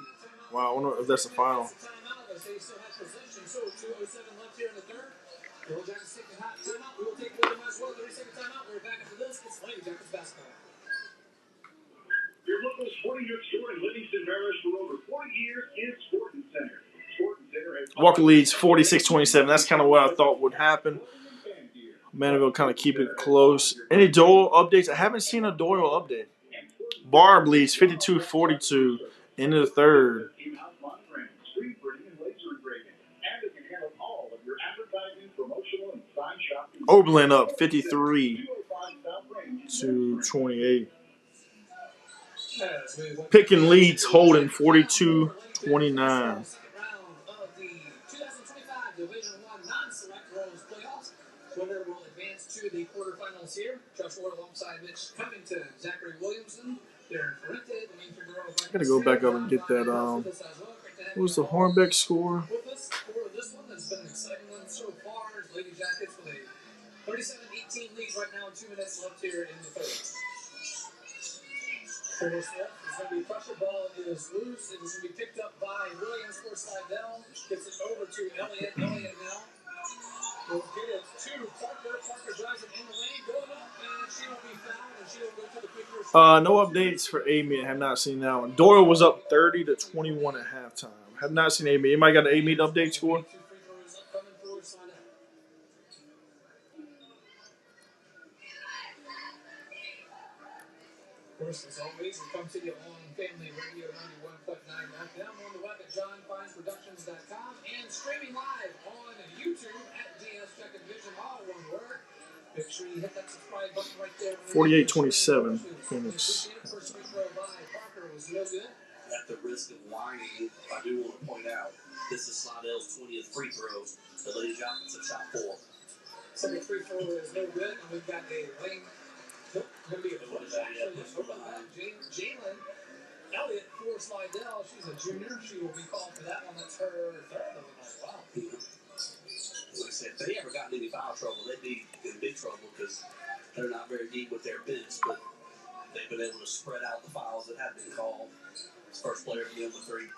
Wow, I wonder if that's the final. Timeout as they still have possession. So 2:07 left here in the third. The Lady Jackets take a hot timeout. We will take one as well. 30-second timeout. We're back after this. It's Lady Jackets basketball. Your local sporting goods store in Livingston Parish for over 40 years is Sporting Center. Sporting Center has Walker leads 46-27. That's kind of what I thought would happen. Mandeville kind of keep it close. Any Doyle updates? I haven't seen a Doyle update. Barb leads 52-42 into the third. Oberlin up 53. 42-28. As we went Picking leads Holden 42-29. second round of the 2025 Division I non-select roles playoffs. Winner will advance to the quarterfinals here. Josh Ward alongside Mitch Covington, Zachary Williamson, Darren Ferrante, Domingue Figueroa. I gotta go back up and get that. What was the Hornbeck score? With us for this one, that's been an exciting one so far. Lady Jackets with a 37-18 lead right now, 2 minutes left here in the third. Curtis Smith is going to be pressure. Ball is loose. It is going to be picked up by Williams for Slidell. Gets it over to Elliott. Elliott now will get it to Parker. Parker drives it in the lane, going up, and she will be fouled, and she will go to the quick first. No updates for Amy. I have not seen that one. Doyle was up 30-21 at halftime. Have not seen Amy. Anybody got an Amy update score? 2 free throws upcoming for Slidell. First, as always, we come to you on Family Radio 91.9 FM, on the web at johnfinesproductions.com, and streaming live on YouTube at DS Second Vision, all one word. Make sure you hit that subscribe button right there. 48-27 Phoenix. First free throw by Parker was no good. At the risk of whining, I do want to point out this is Slidell's 20th free throw. The Lady Jackets have shot 4. Second free throw is no good, and we've got a lane. Nope, going to be a push actually. Jalen Elliott for Slidell. She's a junior. She will be called for that one. That's her third of the night. Wow. Like I said, if they ever got in any foul trouble, they'd be in big trouble because they're not very deep with their bench, but they've been able to spread out the fouls that have been called. First player to be on the 3.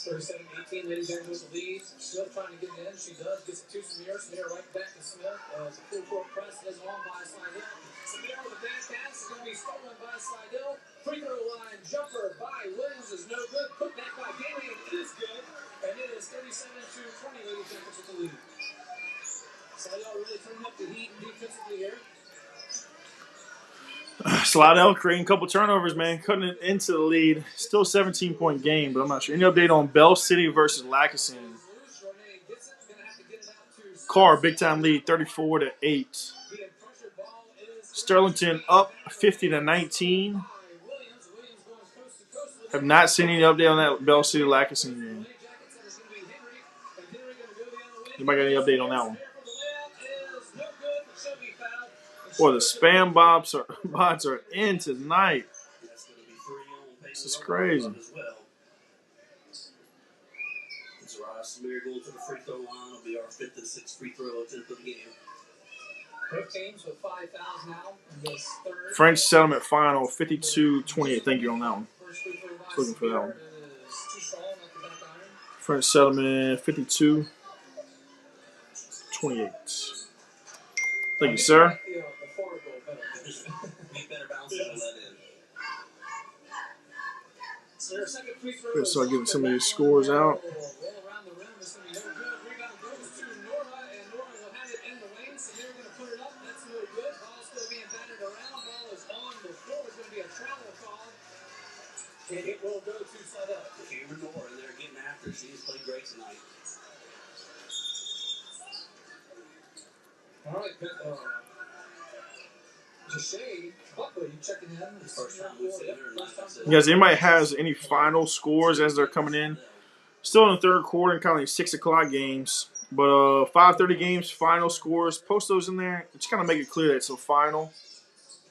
37-18, Lady Jackets with the lead. Smith trying to get it in. She does. Gets it to Samir. Samir right back to Smith. It's a full court press. Is on by Slidell. Samir with a bad pass is going to be stolen by Slidell. Free throw line jumper by Williams is no good. Put back by Daly, and it is good. And it is 37-20, Lady Jackets with the lead. Slidell really turning up the heat defensively here. Slidell creating a couple turnovers, man. Cutting it into the lead. Still 17-point game, but I'm not sure. Any update on Bell City versus Lackawanna? Carr, big time lead, 34-8. Sterlington up 50-19. Have not seen any update on that Bell City Lackawanna game. Anybody got any update on that one? Boy, the spam bots are in tonight. This is crazy. Samir going to the free throw line. Will be our 5th and 6th free throw attempt of the game. Both teams with 5 fouls now in this third. French Settlement final 52-28. Thank you on that one. First free throw by Just looking for that one. is too strong at the back iron. French Settlement 52-28. Thank you, sir. The forward goal better. Be better bounce than let in. So their second free throw Let's is start getting off some of the these back scores one. out. Roll around the rim. It's going to be no good. Rebound goes to Nora, and Nora will have it in the lane. So they're going to put it up. That's no good. Ball still being batted around. Ball is on the floor. It's going to be a travel call. And it will go to Slidell. Cameron Nora in there getting after. She's played great tonight. All right, good. Jashay Buckley checking in. First time we've seen her tonight. You guys, anybody has any final scores as they're coming in? Still in the third quarter and kind of like 6 o'clock games. But 5:30 games, final scores. Post those in there. Just kind of make it clear that it's a final.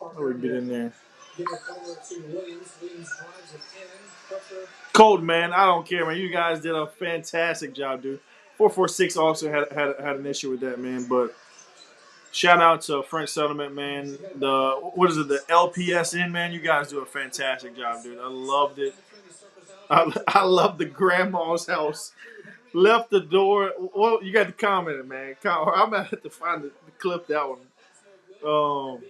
Let me get in there. Give it over to Williams. Williams drives it in. Pressure. Cold, man. I don't care, man. You guys did a fantastic job, dude. 446 also had an issue with that, man. But shout out to French Settlement, man. The LPSN, man. You guys do a fantastic job, dude. I loved it. I love the grandma's house. Left the door. Well, you got to comment it, man. I'm gonna have to find the clip that one.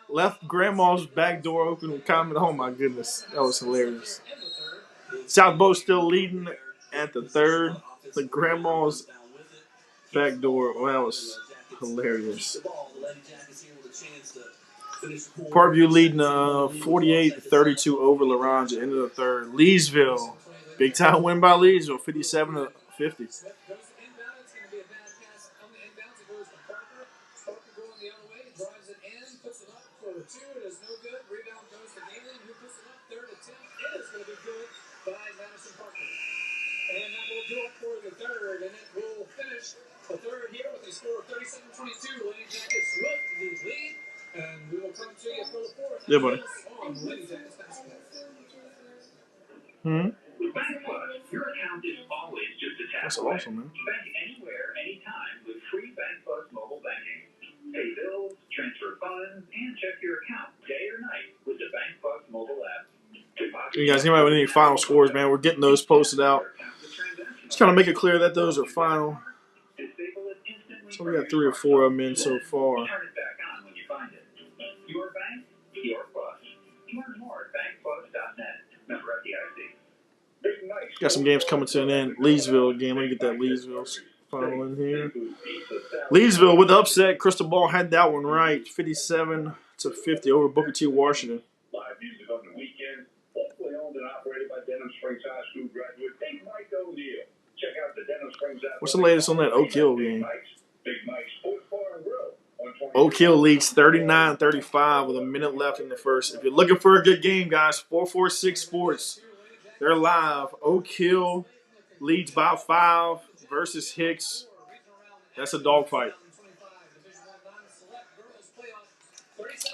Left grandma's back door open and comment. Oh my goodness, that was hilarious. South Bow still leading at the third. The grandma's back door. Well, that was hilarious. Parkview leading 48-32 over LaRange at the end of the third. Leesville, big time win by Leesville, 57-50. Goes to inbound. It's going to be a bad pass on the inbounds. It goes to Parker. Yeah, buddy. With Bank Plus, your account is always just a tap That's away. awesome, man. Bank anywhere, anytime with free Bank Plus mobile banking. Pay bills, transfer funds, and check your account day or night with the Bank Plus mobile app. You guys, anybody with any final scores, man? We're getting those posted out. Just kind of make it clear that those are final. So we got 3 or 4 of them in so far. Turn it back on when you find it. Your bank, your plus. Learn more at bankplus.net. Member FDIC. Got some games coming to an end. Leesville game. Let me get that Leesville final in here. Leesville with the upset. Crystal Ball had that one right. 57-50 over Booker T. Washington. Live music on the weekend. Locally owned and operated by Denham Springs High School graduate Big Mike O'Neill. Check out the Denham Springs. What's the latest on that Oak Hill game? Big Mike's Sports Bar and Grill. Oak Hill leads 39-35 with a minute left in the first. If you're looking for a good game, guys, 446 Sports. They're live. Oak Hill leads by 5 versus Hicks. That's a dogfight.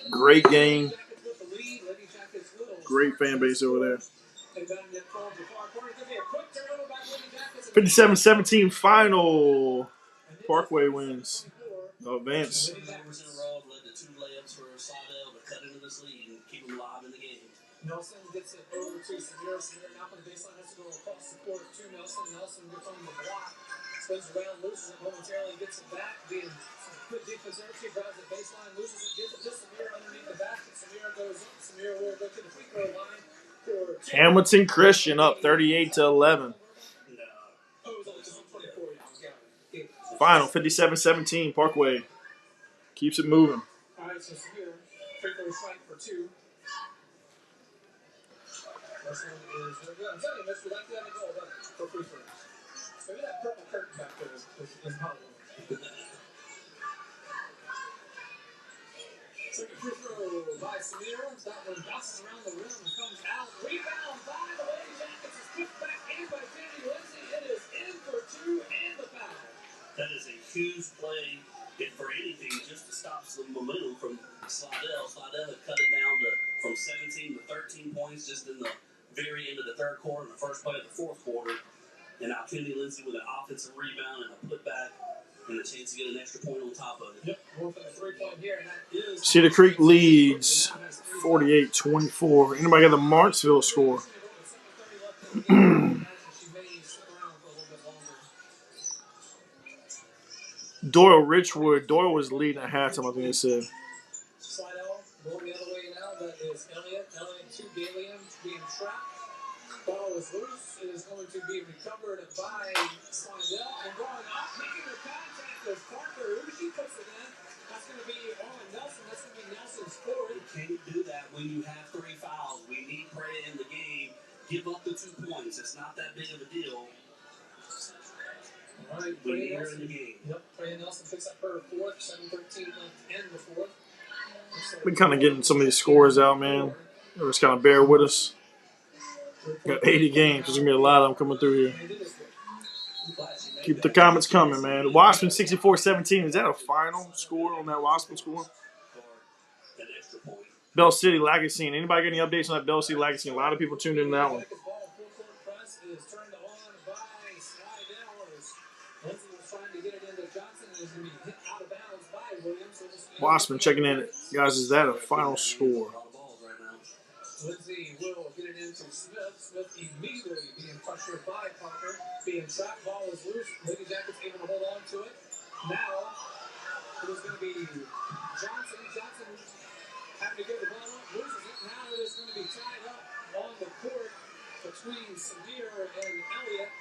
Great game. Great fan base over there. 57-17 final. Parkway wins. Advance. Nelson gets it over to Samir. Samir now from the baseline has to go across the court to Nelson. Nelson gets on the block, spins around, loses it momentarily, gets it back. Being good defense there. She drives the baseline, loses it, gives it to Samir underneath the basket. Samir goes up. Samir will go to the free throw line for Hamilton Christian up 38-11. Final 57-17. Parkway keeps it moving. All right, so Samir, free throw strike for 2. This one is very good. I'm telling you, Mr. Like the other goal, but for free throws. Maybe that purple curtain back there is Hollywood. Second free throw by Samir. That one bounces around the rim and comes out. Rebound by the Lady Jackets. It's put back in by Jamie Lindsay. It is in for 2 and the foul. That is a huge play, if for anything, just to stop some momentum from Slidell. Slidell had cut it down from 17 to 13 points just in the very end of the third quarter and the first play of the fourth quarter. And now Kenny Lindsay with an offensive rebound and a putback and a chance to get an extra point on top of it. Yep, going for the 3-point here, and that is Cedar Creek leads 48-24. Anybody got the Marksville score? Doyle Richwood. Doyle was leading at halftime, I think they said. Slidell going the other way now. That is Elliott. Elliott to Galium being trapped. Ball is loose. It is going to be recovered by Slidell. And going up, making the contact with Parker. Uchi puts it in. That's going to be on Nelson. That's going to be Nelson's score. You can't do that when you have 3 fouls. We need Prey in the game. Give up the 2 points. It's not that big of a deal. All right, We Prey need her in Nelson. the game. Yep, Prey Nelson picks up her 4th. 7:13 left in the 4th. Been kind of getting some of these scores out, man. Just kind of bear with us. Got 80 games. There's going to be a lot of them coming through here. Keep the comments coming, man. Washington 64-17. Is that a final score on that Washington score? An extra point. Bell City Lagacine. Anybody got any updates on that Bell City Lagacine? A lot of people tuned in that one. Ball, full court press is turned on by Slidell. Lindsay was trying to get it into Johnson, and is going to be hit out of bounds by Williams. Wasserman checking in. Guys, is that a final score? Lindsay will get it into Smith. Smith immediately being pressured by Parker. Being trapped, ball is loose. Lady Jackets able to hold on to it. Now, it is going to be Johnson. Johnson having to give the ball up, loses it. Now it is going to be tied up on the court between Samir and Elliott.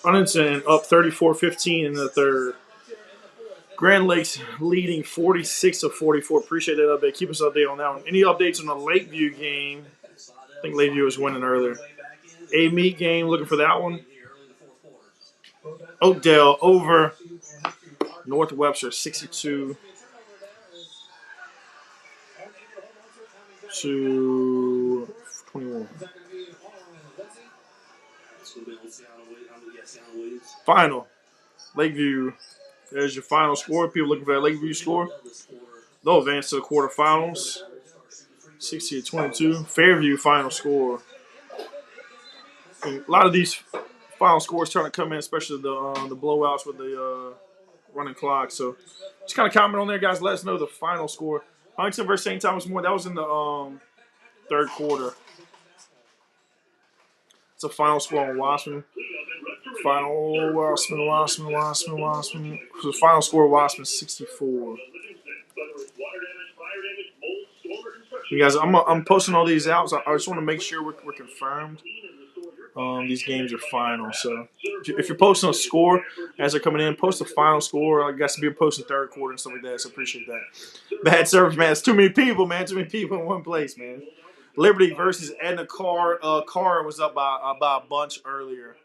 Huntington up 34-15 in the third. Grand Lakes leading 46-44. Appreciate that update. Keep us updated on that one. Any updates on the Lakeview game? I think Lakeview was winning earlier. A-Meat game, looking for that one. Oakdale over North Webster, 62-21. Final. Lakeview There's your final score. People looking for that Lakeview score. They'll advance to the quarterfinals. 60-22. Fairview final score. And a lot of these final scores trying to come in, especially the blowouts with the running clock. So just kind of comment on there, guys. Let us know the final score. Huntington versus St. Thomas More. That was in the third quarter. It's a final score on Wassman. Final Wassman. So the final score of Wassman 64. You guys, I'm posting all these out. So I just want to make sure we're confirmed. These games are final. So if you're posting a score as they're coming in, post the final score. I guess be posting third quarter and stuff like that. So appreciate that. Bad service, man. It's too many people, man. Too many people in one place, man. Liberty versus Edna Carr. Carr was up by a bunch earlier.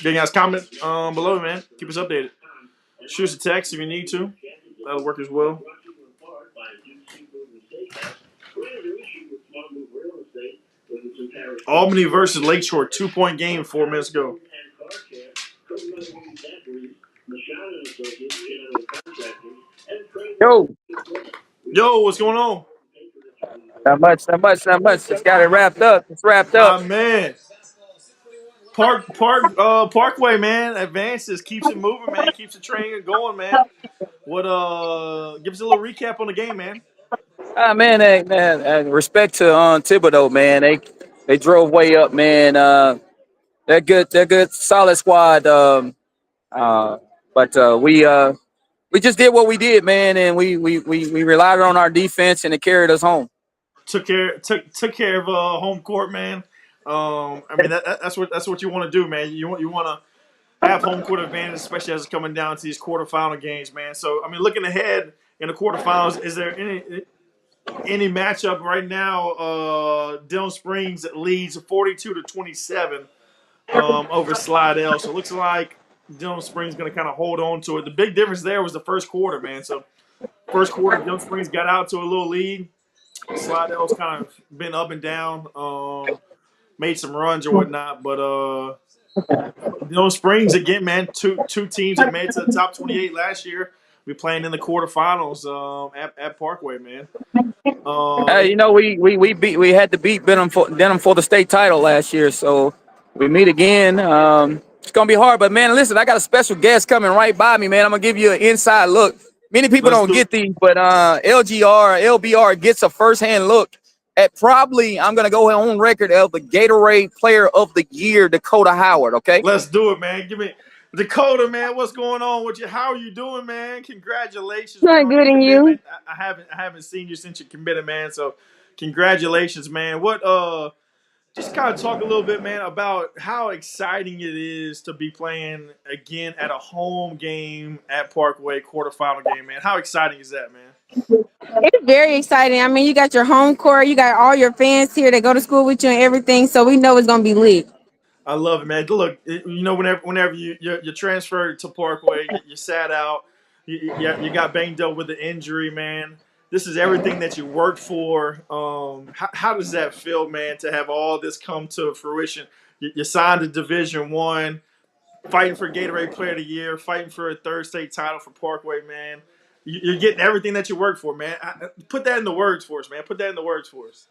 Okay, guys, comment below, man. Keep us updated. Shoot us a text if you need to. That'll work as well. Albany versus Lakeshore, 2-point game, 4 minutes ago. Yo, what's going on? Not much. Just got it wrapped up. It's wrapped up. Man. Parkway, man, advances, keeps it moving, man, keeps the train going, man. What give us a little recap on the game, man. Man, respect to Thibodeau, man. They drove way up, man. They're good, solid squad. But we just did what we did, man, and we relied on our defense, and it carried us home. Took care of home court, man. I mean that's what you want to do, man. You want to have home court advantage, especially as it's coming down to these quarterfinal games, man. So I mean, looking ahead in the quarterfinals, is there any matchup right now? Dillon Springs leads 42-27 over Slidell. So it looks like Dillon Springs going to kind of hold on to it. The big difference there was the first quarter, man. So first quarter, Dillon Springs got out to a little lead. Slidell's kind of been up and down, made some runs or whatnot, but Dillon Springs again, man. Two teams that made it to the top 28 last year. We playing in the quarterfinals at Parkway, man. We had to beat Denham for the state title last year, so we meet again. It's gonna be hard, but man, listen, I got a special guest coming right by me, man. I'm gonna give you an inside look. Many people don't get these, but LBR gets a first-hand look at probably, I'm going to go on record, of the Gatorade Player of the Year, Dakota Howard, okay? Let's do it, man. Give me Dakota, man. What's going on with you? How are you doing, man? Congratulations. Not good in you. I haven't seen you since you committed, man. So congratulations, man. What just kind of talk a little bit, man, about how exciting it is to be playing again at a home game at Parkway, quarterfinal game, man. How exciting is that, man? It's very exciting. I mean, you got your home court, you got all your fans here that go to school with you and everything, so we know it's gonna be lit. I love it, man. Look, you know, whenever you transferred to Parkway, you sat out, you got banged up with the injury, man. This is everything that you worked for. How does that feel, man, to have all this come to fruition? You signed to Division I, fighting for Gatorade Player of the Year, fighting for a third state title for Parkway, man. You're getting everything that you worked for, man. Put that in the words for us, man. Put that in the words for us.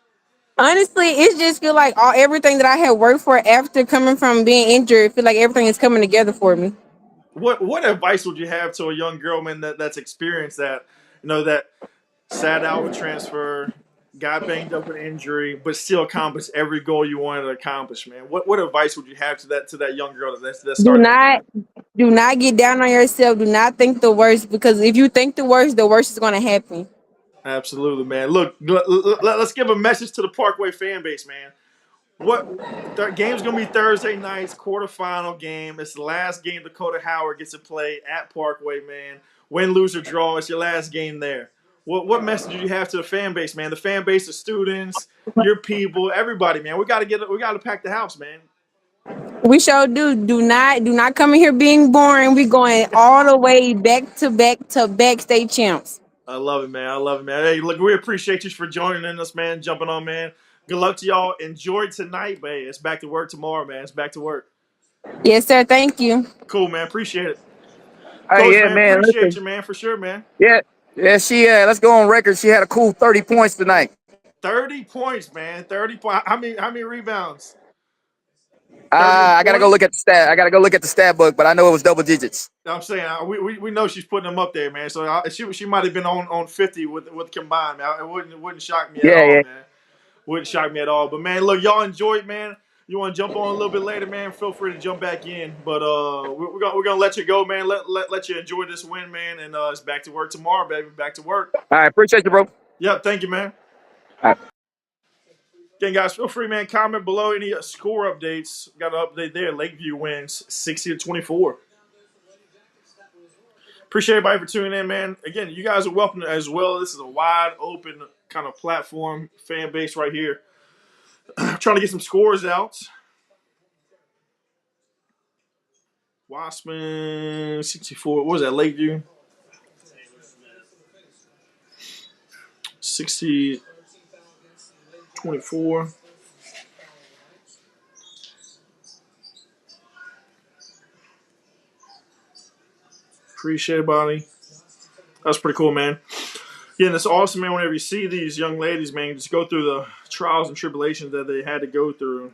Honestly, it just feel like everything that I had worked for after coming from being injured, feel like everything is coming together for me. What advice would you have to a young girl, man, that's experienced that, you know, that sat out with transfer, got banged up with injury, but still accomplished every goal you wanted to accomplish, man? What advice would you have to that young girl that's starting? Do not get down on yourself. Do not think the worst, because if you think the worst is going to happen. Absolutely, man. Look, let's give a message to the Parkway fan base, man. Game's gonna be Thursday nights, quarterfinal game. It's the last game Dakota Howard gets to play at Parkway, man. Win, lose, or draw, it's your last game there. What message do you have to the fan base, man? The fan base, the students, your people, everybody, man. We gotta pack the house, man. We sure do. Do not come in here being boring. We going all the way back to state champs. I love it, man. Hey, look, we appreciate you for joining us, man. Jumping on, man. Good luck to y'all. Enjoy tonight, man. It's back to work tomorrow, man. It's back to work. Yes, sir. Thank you. Cool, man. Appreciate it. Hey, Coach, yeah, man, man. appreciate Listen, you, man, for sure, man. yeah, yeah. She let's go on record. She had a cool 30 points tonight. 30 points, man. 30 points. How many rebounds? 30 I gotta go 20? look at the stat. I gotta go look at the stat book, but I know it was double digits. I'm saying we know she's putting them up there, man. So she might have been on 50 with combined. Man. It wouldn't shock me at Yeah, all, yeah. man. Wouldn't shock me at all. But man, look, y'all enjoy it, man. You want to jump on a little bit later, man? Feel free to jump back in. But we're gonna let you go, man. Let you enjoy this win, man. And it's back to work tomorrow, baby. Back to work. All right, appreciate you, bro. Yep. Thank you, man. All right. Again, guys, feel free, man. Comment below any score updates. Got an update there. Lakeview wins 60-24. Appreciate everybody for tuning in, man. Again, you guys are welcome as well. This is a wide open kind of platform, fan base right here. Trying to get some scores out. Waspman 64. What was that? Lakeview 60-24. Appreciate everybody. That's pretty cool, man. Yeah, and it's awesome, man. Whenever you see these young ladies, man, just go through the trials and tribulations that they had to go through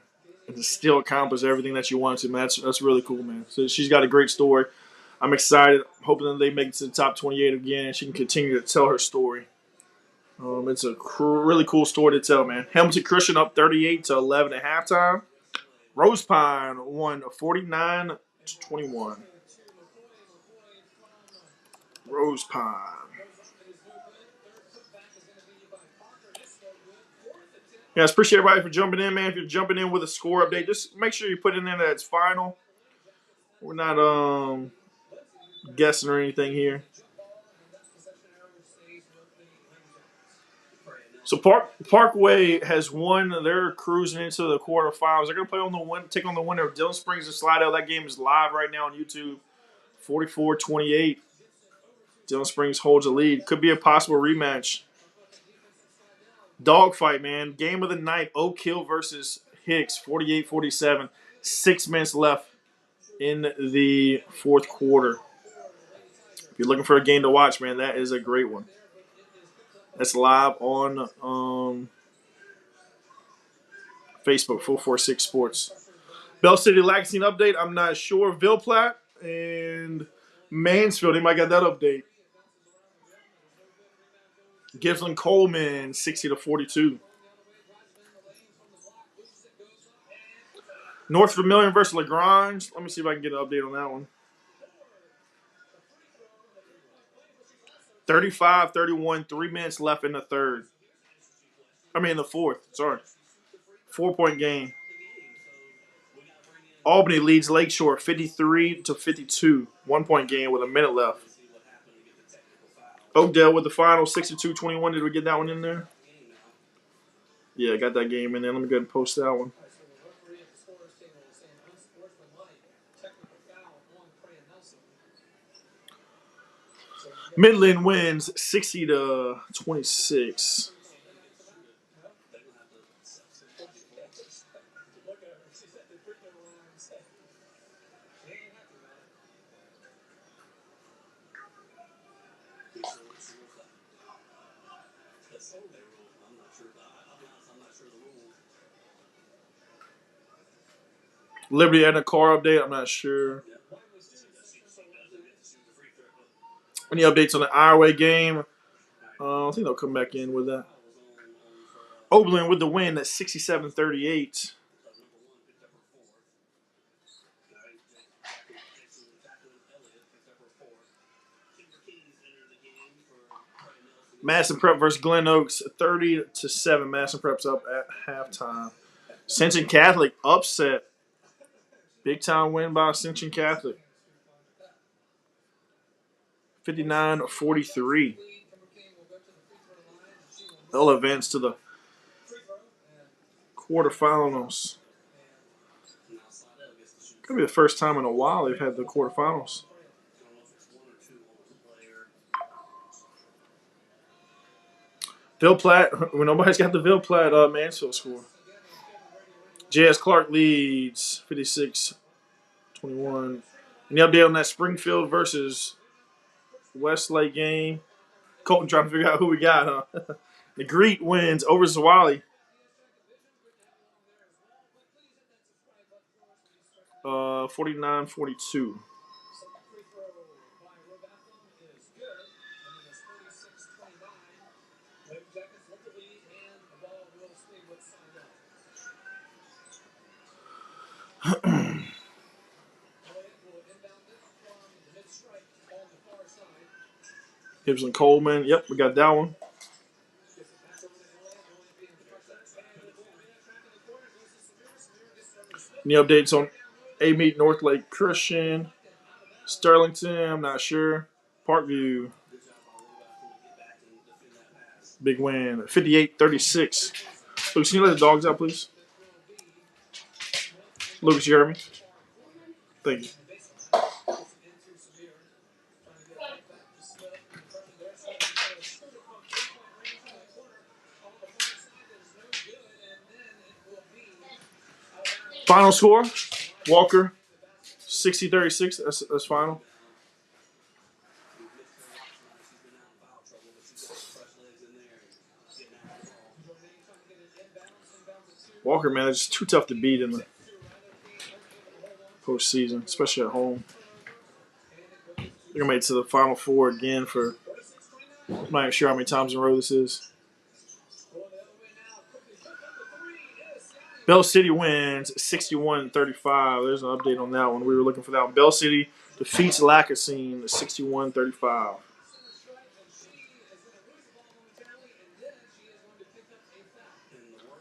and to still accomplish everything that you want to, man. That's really cool, man. So she's got a great story. I'm excited. Hoping that they make it to the top 28 again and she can continue to tell her story. It's a really cool story to tell, man. Hamilton Christian up 38-11 at halftime. Rose Pine won 49-21. Rose Pine. Guys, appreciate everybody for jumping in, man. If you're jumping in with a score update, just make sure you put it in there that it's final. We're not guessing or anything here. So Parkway has won. They're cruising into the quarterfinals. They're going to play on take on the winner of Dillon Springs and Slidell. That game is live right now on YouTube. 44-28. Dillon Springs holds a lead. Could be a possible rematch. Dogfight, man. Game of the night. Oak Hill versus Hicks. 48-47. 6 minutes left in the fourth quarter. If you're looking for a game to watch, man, that is a great one. That's live on Facebook, 446 Sports. Bell City Lansing update, I'm not sure. Ville Platte and Mansfield, they might get that update. Gibbsland Coleman, 60-42. North Vermilion versus LaGrange. Let me see if I can get an update on that one. 35-31, 3 minutes left in the third. In the fourth. Sorry. 4-point game. Albany leads Lakeshore 53-52. 1-point game with a minute left. Oakdale with the final 62-21. Did we get that one in there? Yeah, I got that game in there. Let me go ahead and post that one. Midland wins 60-26. Liberty had a car update. I'm not sure. Any updates on the Iowa game? I think they'll come back in with that. Oberlin with the win at 67-38. Madison Prep versus Glen Oaks, 30-7. Madison Prep's up at halftime. Ascension Catholic upset. Big time win by Ascension Catholic. 59-43. They'll advance to the quarterfinals. Could be the first time in a while they've had the quarterfinals. Ville Platte, when nobody's got the Ville Platte Mansfield score. J.S. Clark leads 56-24. 21. Any update on that Springfield versus Westlake game? Colton trying to figure out who we got, huh? The Greet wins over Zawali. 49-42. Gibson Coleman. Yep, we got that one. Any updates on A-Meet Northlake Christian? Sterlington, I'm not sure. Parkview. Big win. 58-36. Lucas, can you let the dogs out, please? Lucas, you heard me? Thank you. Final score, Walker, 60-36. That's final. Walker, man, it's just too tough to beat in the postseason, especially at home. They're made it to the Final Four again for I'm not even sure how many times in a row this is. Bell City wins 61-35. There's an update on that one. We were looking for that one. Bell City defeats Lackassine 61-35.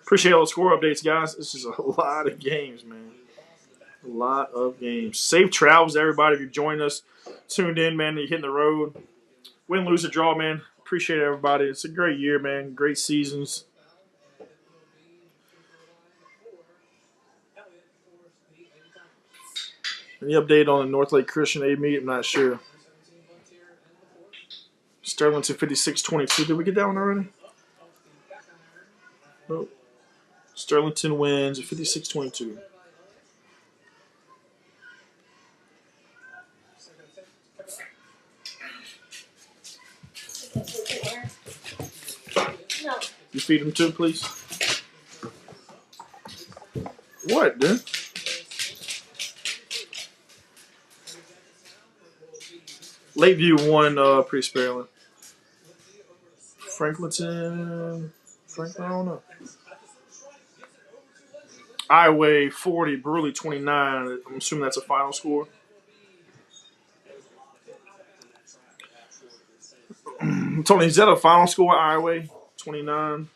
Appreciate all the score updates, guys. This is a lot of games, man. A lot of games. Safe travels, everybody. If you joined us, tuned in, man, you're hitting the road. Win, lose, or draw, man. Appreciate everybody. It's a great year, man. Great seasons. Any update on the Northlake Christian A-Meet? I'm not sure. Sterlington 56-22. Did we get that one already? Nope. Sterlington wins 56-22. You feed him too, please. What, dude? Lakeview won pre-Sparrowland. Franklin, I don't know. Iowa 40, Burley 29. I'm assuming that's a final score. Tony, is that a final score, Iowa 29?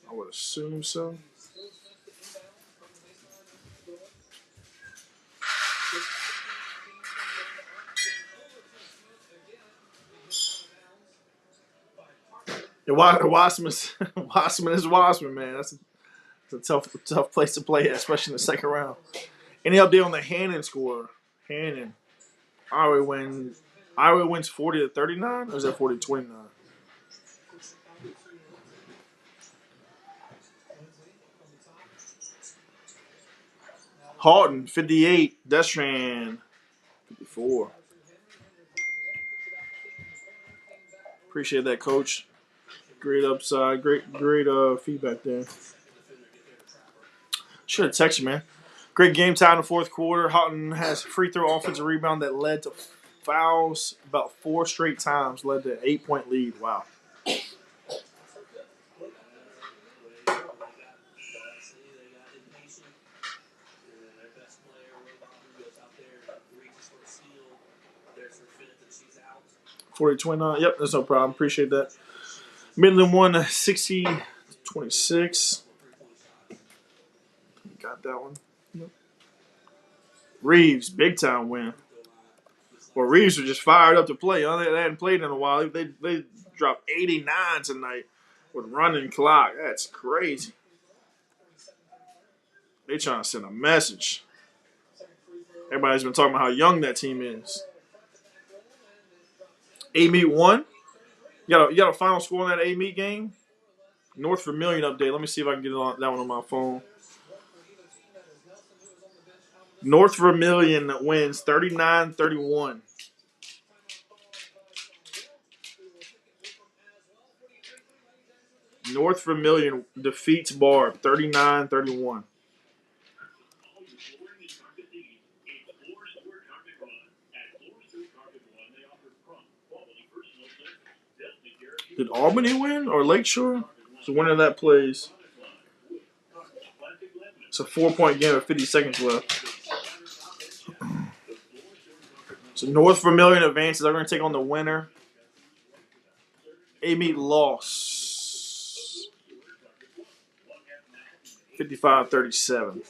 I would assume so. Yeah, Wasserman is Wasserman, man. That's a tough place to play, especially in the second round. Any update on the Hannon score? Hannon. Iowa wins 40-39, or is that 40-29? Houghton 58, Destran 54. Appreciate that, Coach. Great upside, great feedback there. Should have texted you, man. Great game time in the fourth quarter. Houghton has free throw offensive rebound that led to fouls about 4 straight times, led to an 8-point lead. Wow. $40-29. Yep, that's no problem. Appreciate that. Midland won 60-26. Got that one. Yep. Reeves, big time win. Well, Reeves were just fired up to play. They hadn't played in a while. They dropped 89 tonight with running clock. That's crazy. They trying to send a message. Everybody's been talking about how young that team is. A-Meet won. You got a final score on that A-Meet game? North Vermilion update. Let me see if I can get that one on my phone. North Vermilion wins 39-31. North Vermilion defeats Barb 39-31. Did Albany win or Lakeshore? It's the winner of that plays. It's a 4-point game with 50 seconds left. So North Vermilion advances. They're going to take on the winner. A-Meet loss 55-37.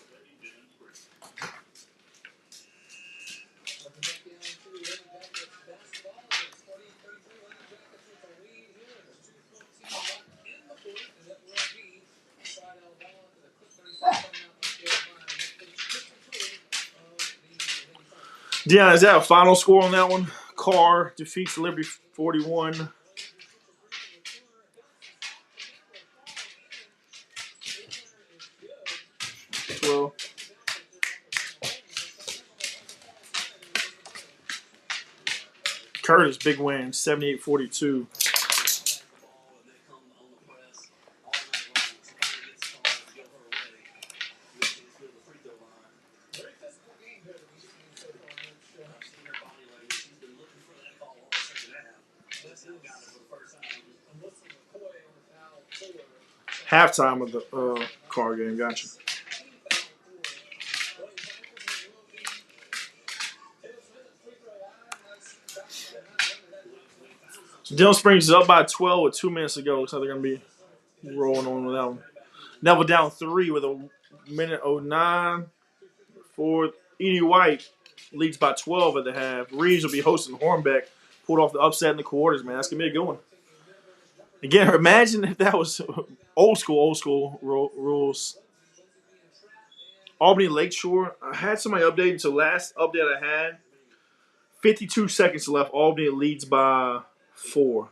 Deanna, is that a final score on that one? Carr defeats Liberty 41. Well, Curtis, big win, 78-42. Halftime of the Carr game, gotcha. So Dillon Springs is up by 12 with 2 minutes to go. Looks like they're going to be rolling on with that one. Neville down 3 with a minute 09. Fourth, Edie White leads by 12 at the half. Reeves will be hosting Hornbeck. Pulled off the upset in the quarters, man. That's going to be a good one. Again, imagine if that was old school rules. Albany Lakeshore. I had somebody update until last update I had. 52 seconds left. Albany leads by 4.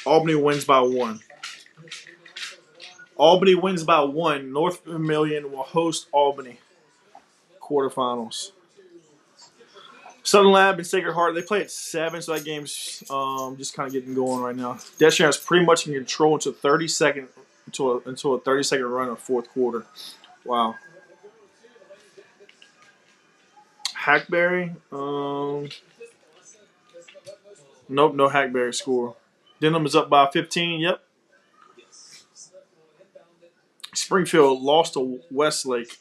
Albany wins by 1. Albany wins by 1. North Vermilion will host Albany. Quarterfinals. Southern Lab and Sacred Heart, they play at 7, so that game's just kind of getting going right now. Deschamps is pretty much in control until a 30-second run of fourth quarter. Wow. Hackberry, nope, no Hackberry score. Denham is up by 15, yep. Springfield lost to Westlake.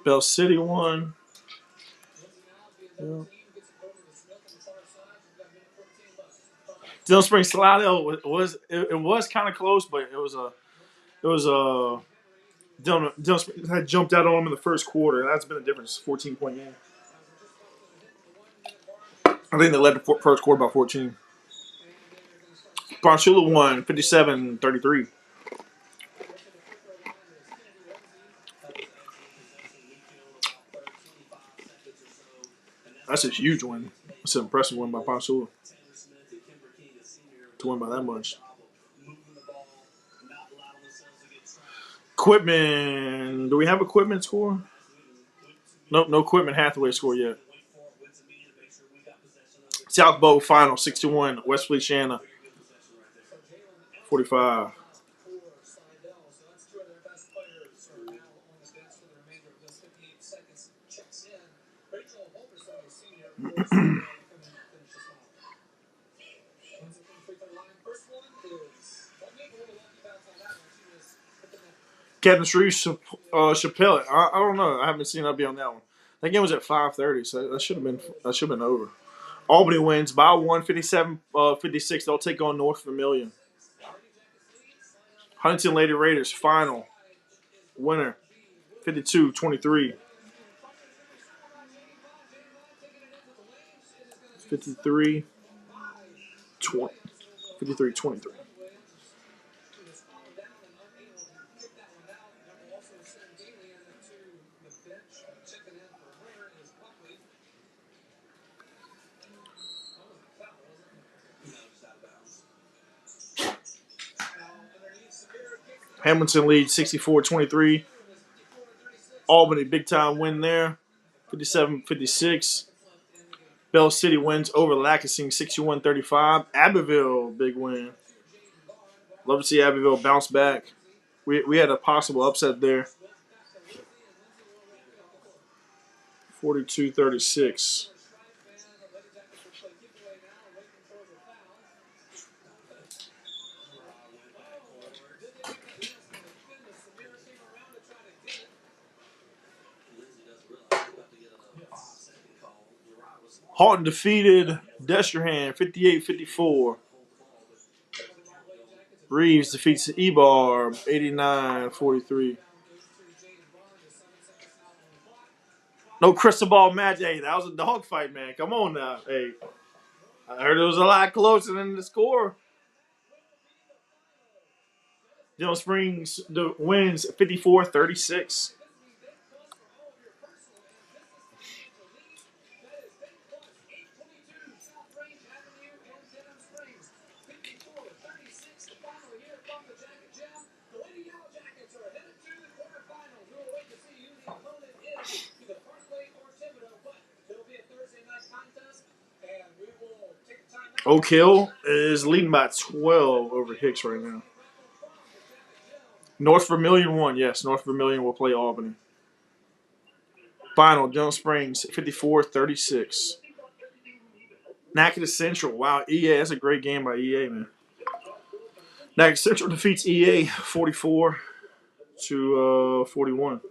Bell City won. Yeah. Dillon Springs Slidell was kind of close, but it was Dillon Springs had jumped out on them in the first quarter. That's been the difference. 14-point game. I think they led the first quarter by 14. Ponchula won 57-33. That's a huge win. It's an impressive win by Ponchula to win by that much. Equipment. Do we have equipment score? Nope, no equipment Hathaway score yet. South Bow final 61. West Feliciana 45. Captain Shreve Chappelle. I don't know. I haven't seen an update on that one. That game was at 5:30, so that should have been over. Albany wins by 1, 57-56. They'll take on North Vermilion. Huntington Lady Raiders final winner 52-23. 53-23. Hamilton leads 64-23. Albany, big time win there, 57-56. Bell City wins over Lacassing, 61-35. Abbeville, big win. Love to see Abbeville bounce back. We had a possible upset there. 42-36. Halton defeated Destrehan 58-54. Reeves defeats Ebar 89-43. No Cristobal match. Hey, that was a dogfight, man. Come on now. Hey, I heard it was a lot closer than the score. Dillon Springs wins 54-36. Oak Hill is leading by 12 over Hicks right now. North Vermilion won. Yes, North Vermilion will play Albany. Final, Dillon Springs 54-36. Natchitoches Central. Wow, EA. That's a great game by EA, man. Natchitoches Central defeats EA 44-41.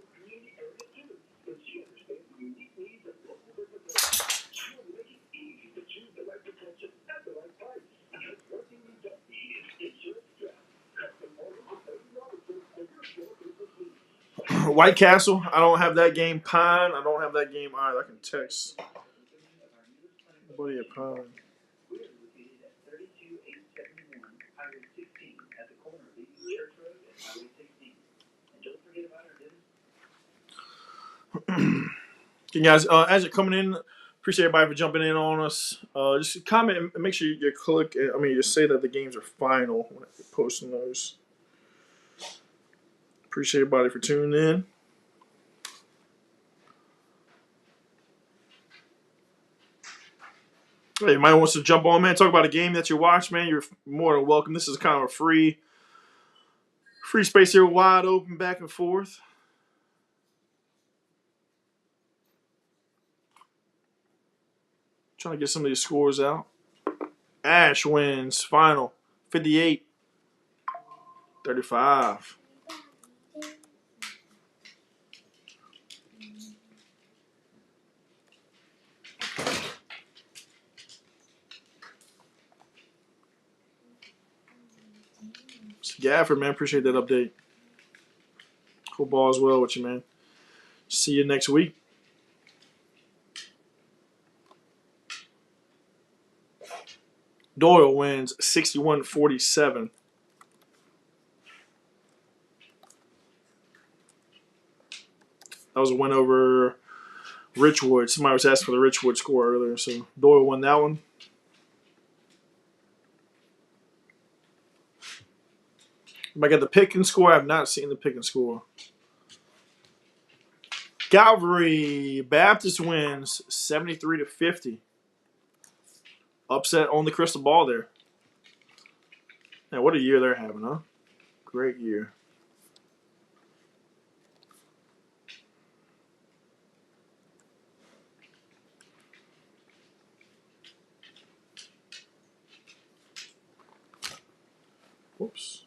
White Castle, I don't have that game. Pine, I don't have that game either. I can text buddy at Pine. You guys, as you're coming in, appreciate everybody for jumping in on us. Just comment and make sure you click. I mean, just say that the games are final when you're posting those. Appreciate everybody for tuning in. Hey, anybody wants to jump on, man, talk about a game that you watch, man, you're more than welcome. This is kind of a free space here, wide open, back and forth. Trying to get some of these scores out. Ash wins final 58-35. Gafford, man, appreciate that update. Hope all is well with you, man. See you next week. Doyle wins 61-47. That was a win over Richwood. Somebody was asking for the Richwood score earlier, so Doyle won that one. I got the pick and score. I have not seen the pick and score. Calvary Baptist wins 73-50. Upset on the crystal ball there. Man, what a year they're having, huh? Great year. Whoops.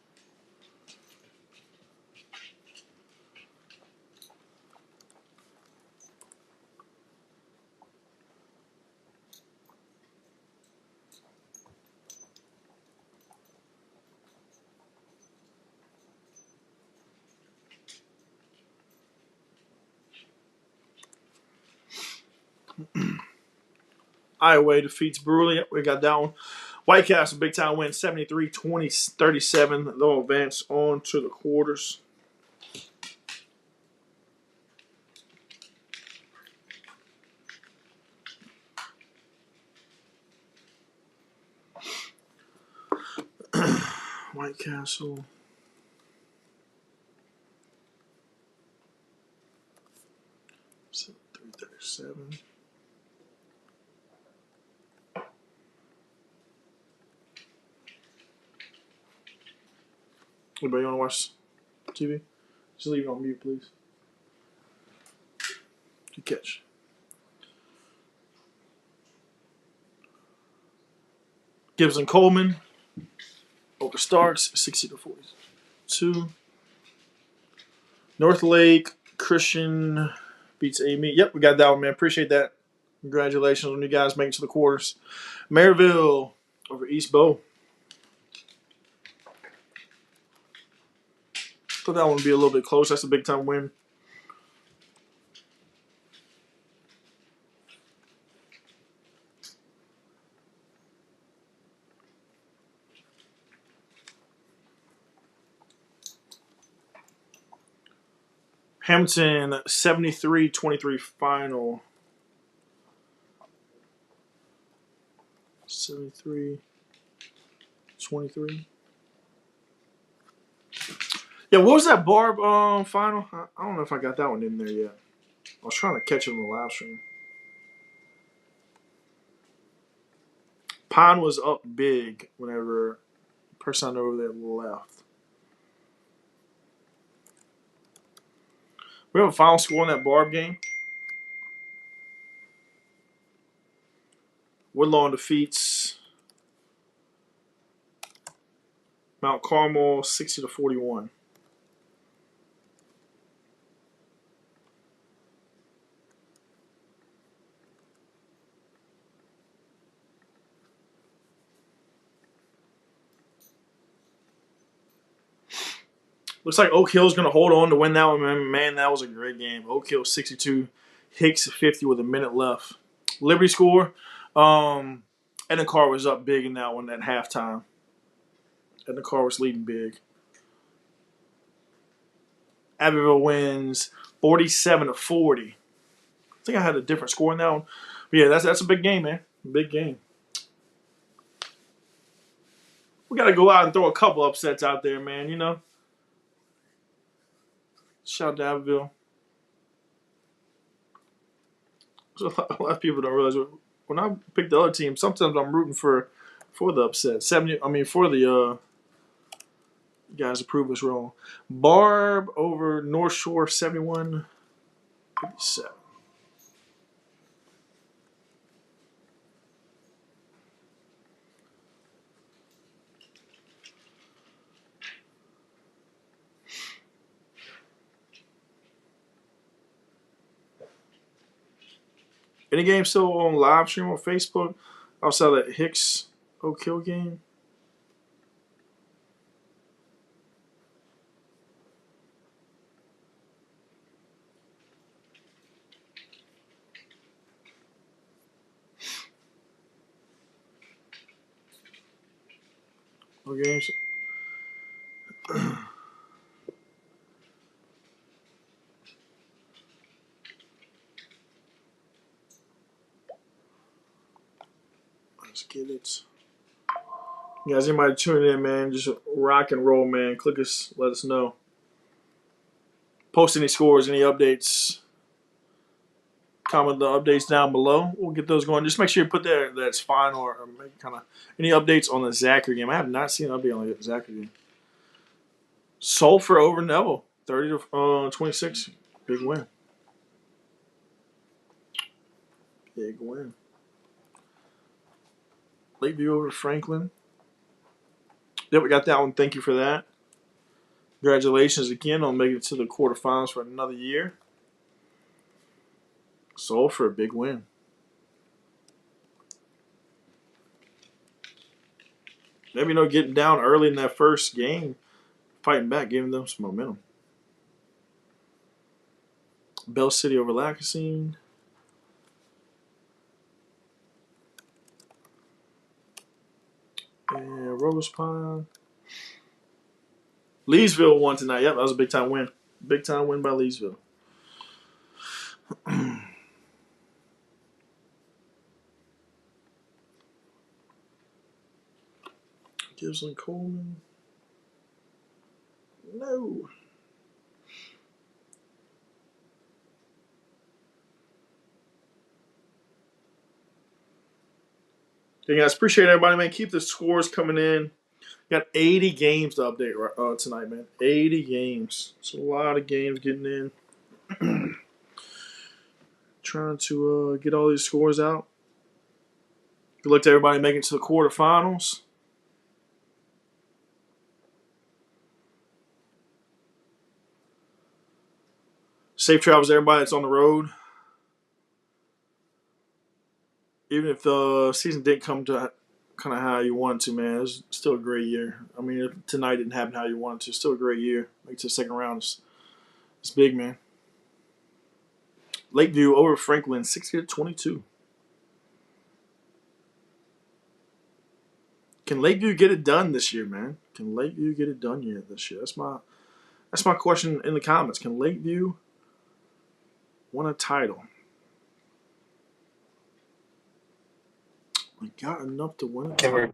Iowa defeats Brewerly. We got that one. White Castle, big time win, 73-37. They'll advance on to the quarters. White Castle. So 337. Anybody want to watch TV? Just leave it on mute, please. Good catch. Gibson Coleman over Starks, 60-42. North Lake Christian beats Amy. Yep, we got that one, man. Appreciate that. Congratulations on you guys making it to the quarters. Maryville over East Bow. Thought that one would be a little bit close. That's a big time win. Hamilton 73-23 final. 73-23. Yeah, what was that Barb final? I don't know if I got that one in there yet. I was trying to catch it on the live stream. Pine was up big whenever the person over there left. We have a final score in that Barb game. Woodlawn defeats Mount Carmel 60-41. Looks like Oak Hill's going to hold on to win that one. Man, that was a great game. Oak Hill 62, Hicks 50 with a minute left. Liberty score. And the car was up big in that one at halftime. And the car was leading big. Abbeville wins 47-40. I think I had a different score in that one. But yeah, that's a big game, man. Big game. We got to go out and throw a couple upsets out there, man, you know. Shout out to Abbeville. So a lot of people don't realize when I pick the other team, sometimes I'm rooting for the upset. For the you guys to prove us wrong. Barb over North Shore 71-57. Any game still on live stream on Facebook outside that Hicks Oak Hill game? No games. Let's get it. You guys, anybody tuning in, man, just rock and roll, man. Click us, let us know. Post any scores, any updates. Comment the updates down below. We'll get those going. Just make sure you put that's fine or make kind of any updates on the Zachary game. I have not seen an update on the Zachary game. Sulphur over Neville, 30-26. Big win. Big win. Lakeview over Franklin. Yep, we got that one. Thank you for that. Congratulations again on making it to the quarterfinals for another year. Sulphur, a big win. Maybe getting down early in that first game, fighting back, giving them some momentum. Bell City over Lacassine. And Rose Pine. Leesville won tonight. Yep, that was a big time win. Big time win by Leesville. Gibson Coleman. No. Okay, guys, appreciate everybody, man. Keep the scores coming in. Got 80 games to update tonight, man. 80 games. It's a lot of games getting in. Trying to get all these scores out. Good luck to everybody making it to the quarterfinals. Safe travels to everybody that's on the road. Even if the season didn't come to kind of how you wanted to, man, it was still a great year. I mean, if tonight didn't happen how you wanted to, still a great year. Make it to the second round. It's big, man. Lakeview over Franklin, 60-22. Can Lakeview get it done this year, man? Can Lakeview get it done yet this year? That's my question in the comments. Can Lakeview win a title? We got enough to win a title.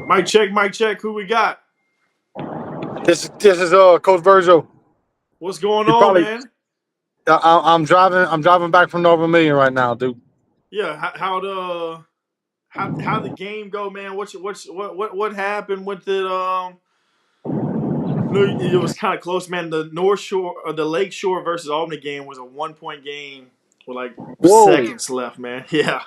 Mic check. Who we got? This is Coach Virgil. What's going on, man? I'm driving back from Northern Million right now, dude. Yeah, how the game go, man? What happened with it? It was kind of close, man. The North Shore or the Lake Shore versus Albany game was a 1-point game with like seconds left, man. Yeah.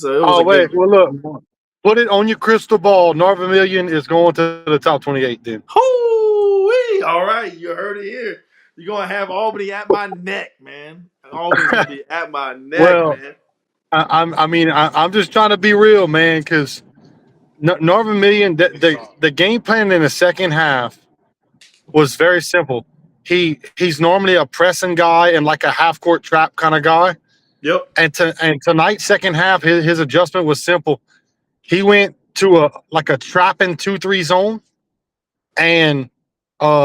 Wait. Well, look. Put it on your crystal ball. Northern Million is going to the top 28 then. Hoo-wee! All right, you heard it here. You're gonna have Albany at my neck, man. Albany's gonna be at my neck, man. I'm just trying to be real, man, because Northern Million, the game plan in the second half was very simple. He's normally a pressing guy and like a half court trap kind of guy. Yep. And tonight, second half, his adjustment was simple. He went to a trapping 2-3 zone, and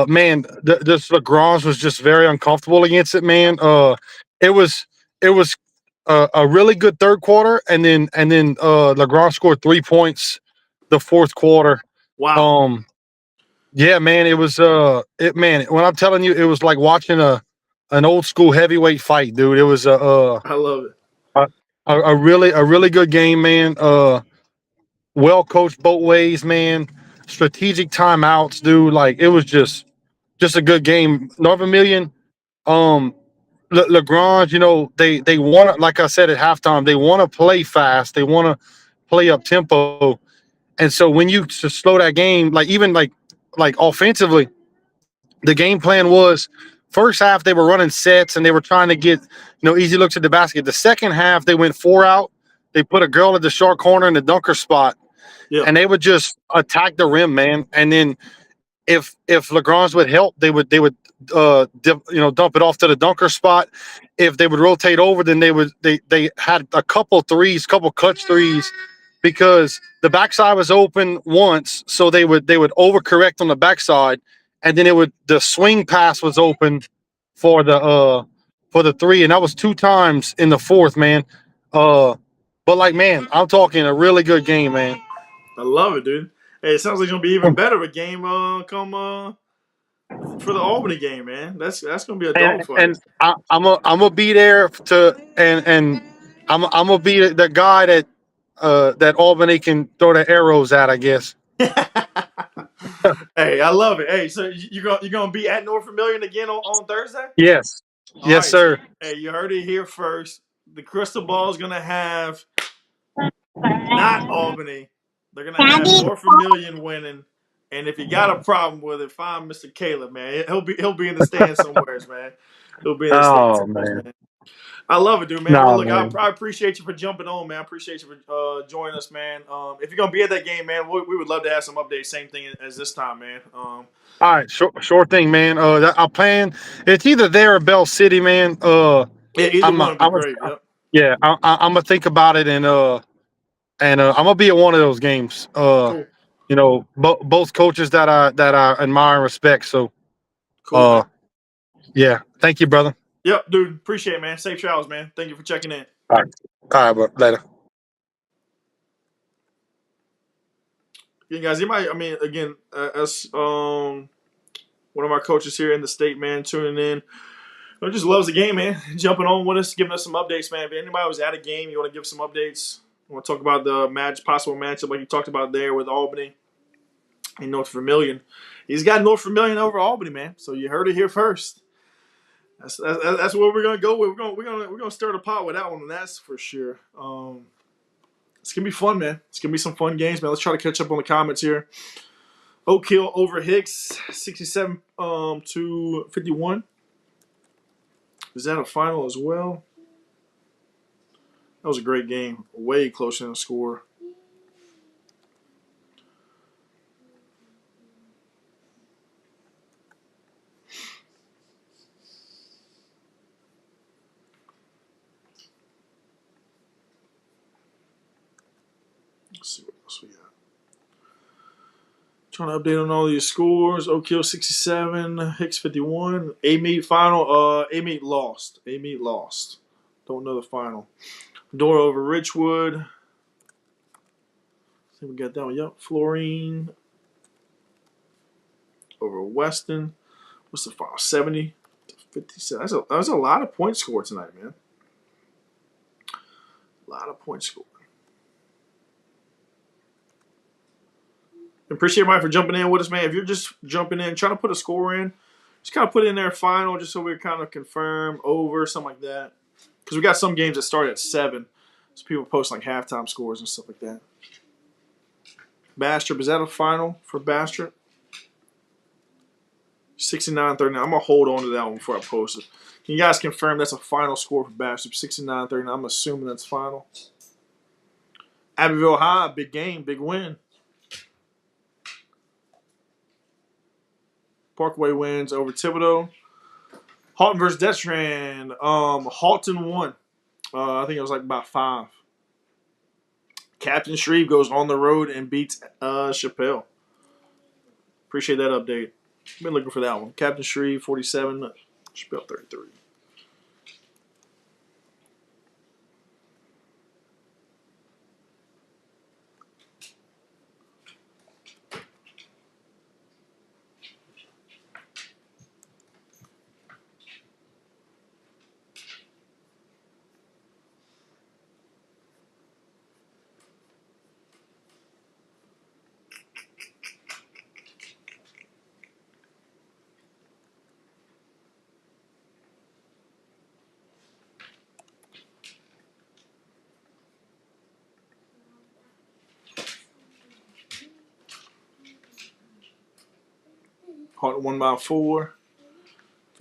man, this Lagrange was just very uncomfortable against it, man. It was a really good third quarter, and then Lagrange scored 3 points the fourth quarter. Wow. Yeah, man, it was when I'm telling you, it was like watching an old school heavyweight fight, dude. It was I love it. A really good game, man. Well coached both ways, man. Strategic timeouts, dude. Like it was just a good game. Northern Million, Lagrange, they want to, like I said at halftime, they want to play fast. They want to play up tempo. And so when you slow that game, like even like offensively, the game plan was first half they were running sets and they were trying to get easy looks at the basket. The second half they went 4 out. They put a girl at the short corner in the dunker spot, and they would just attack the rim, man. And then if Lagrange would help, they would dump it off to the dunker spot. If they would rotate over, then they had a couple clutch threes, because the backside was open once, so they would overcorrect on the backside, and then the swing pass was open for the three, and that was 2 times in the fourth, man. But like, man, I'm talking a really good game, man. I love it, dude. Hey, it sounds like it's gonna be even better of a game come for the Albany game, man. That's gonna be a dogfight. And I'm gonna be there and I'm gonna be the guy that Albany can throw the arrows at, I guess. Hey, I love it. Hey, so you're gonna be at Northern Million again on Thursday? Yes. All yes, right, sir. So, hey, you heard it here first. The crystal ball is gonna have not Albany. They're gonna have Northern Million winning. And if you got a problem with it, find Mr. Caleb, man. He'll be in the stands somewhere, man. He'll be in the stands somewhere, man. I love it, dude, man. Well, look, I appreciate you for jumping on, man. I appreciate you for joining us, man. If you're gonna be at that game, man, we would love to have some updates. Same thing as this time, man. All right, sure thing, man. I plan. It's either there or Bell City, man. Yeah, either one would be great. Yep. Yeah, I'm gonna think about it, and I'm gonna be at one of those games. Cool. Both coaches that I admire and respect. So, cool. Yeah. Thank you, brother. Yep, dude. Appreciate it, man. Safe travels, man. Thank you for checking in. All right, bro. Later. Yeah, guys, you might. I mean, again, as one of our coaches here in the state, man, tuning in. Just loves the game, man. Jumping on with us, giving us some updates, man. If anybody was at a game, you want to give some updates, you want to talk about the possible matchup like you talked about there with Albany and North Vermilion. He's got North Vermilion over Albany, man. So you heard it here first. That's where we're gonna go with. We're gonna stir the pot with that one, and that's for sure. It's gonna be fun, man. It's gonna be some fun games, man. Let's try to catch up on the comments here. Oak Hill over Hicks, 67 to 51. Is that a final as well? That was a great game. Way closer than the score. Let's see what else we got. Trying to update on all these scores. Oak Hill 67, Hicks 51. A-Meet final. A-Meet lost. A-Meet lost. Don't know the final. Dora over Richwood. I think we got that one. Yep. Florine over Weston. What's the final? 70 to 57. That's a lot of points scored tonight, man. A lot of points scored. Appreciate everybody for jumping in with us, man. If you're just jumping in, trying to put a score in, just kind of put in there final just so we kind of confirm over, something like that. Because we got some games that start at 7. So people post like halftime scores and stuff like that. Bastrop, is that a final for Bastrop? 69-39. I'm going to hold on to that one before I post it. Can you guys confirm that's a final score for Bastrop? 69-39. I'm assuming that's final. Abbeville High, big game, big win. Parkway wins over Thibodaux. Halton versus Detran. Halton won. I think it was like about 5. Captain Shreve goes on the road and beats Chappelle. Appreciate that update. Been looking for that one. Captain Shreve 47, Chappelle 33. Halton won by 4.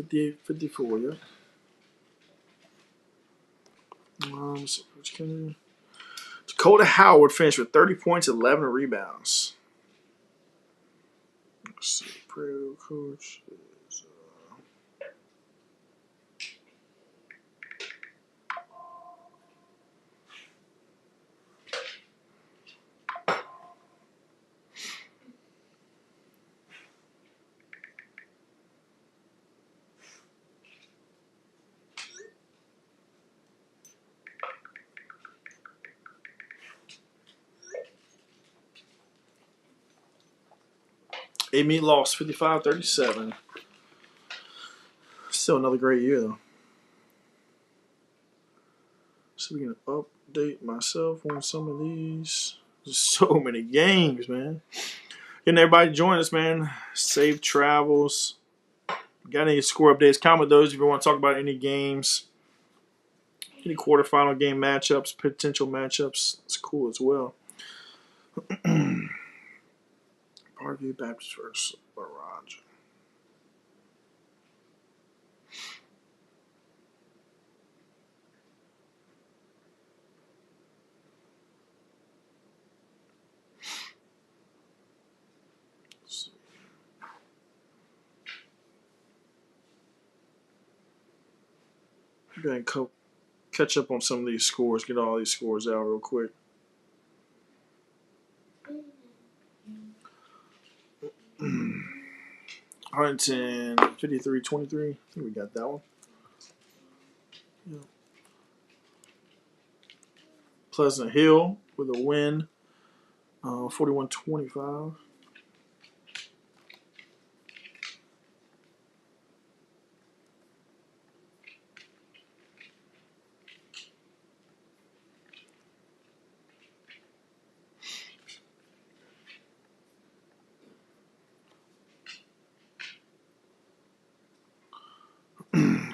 58-54, yeah. Dakota Howard finished with 30 points, 11 rebounds. Let's see. Pro coach is A-Meet lost 55-37. Still another great year, though. So we can update myself on some of these. There's so many games, man. Getting everybody to join us, man. Safe travels. Got any score updates? Comment those if you want to talk about any games. Any quarterfinal game matchups, potential matchups. It's cool as well. Parkview Baptist versus Barrage. Go ahead and catch up on some of these scores. Get all these scores out real quick. Huntington 53-23. I think we got that one. Yeah. Pleasant Hill with a win. 41-25.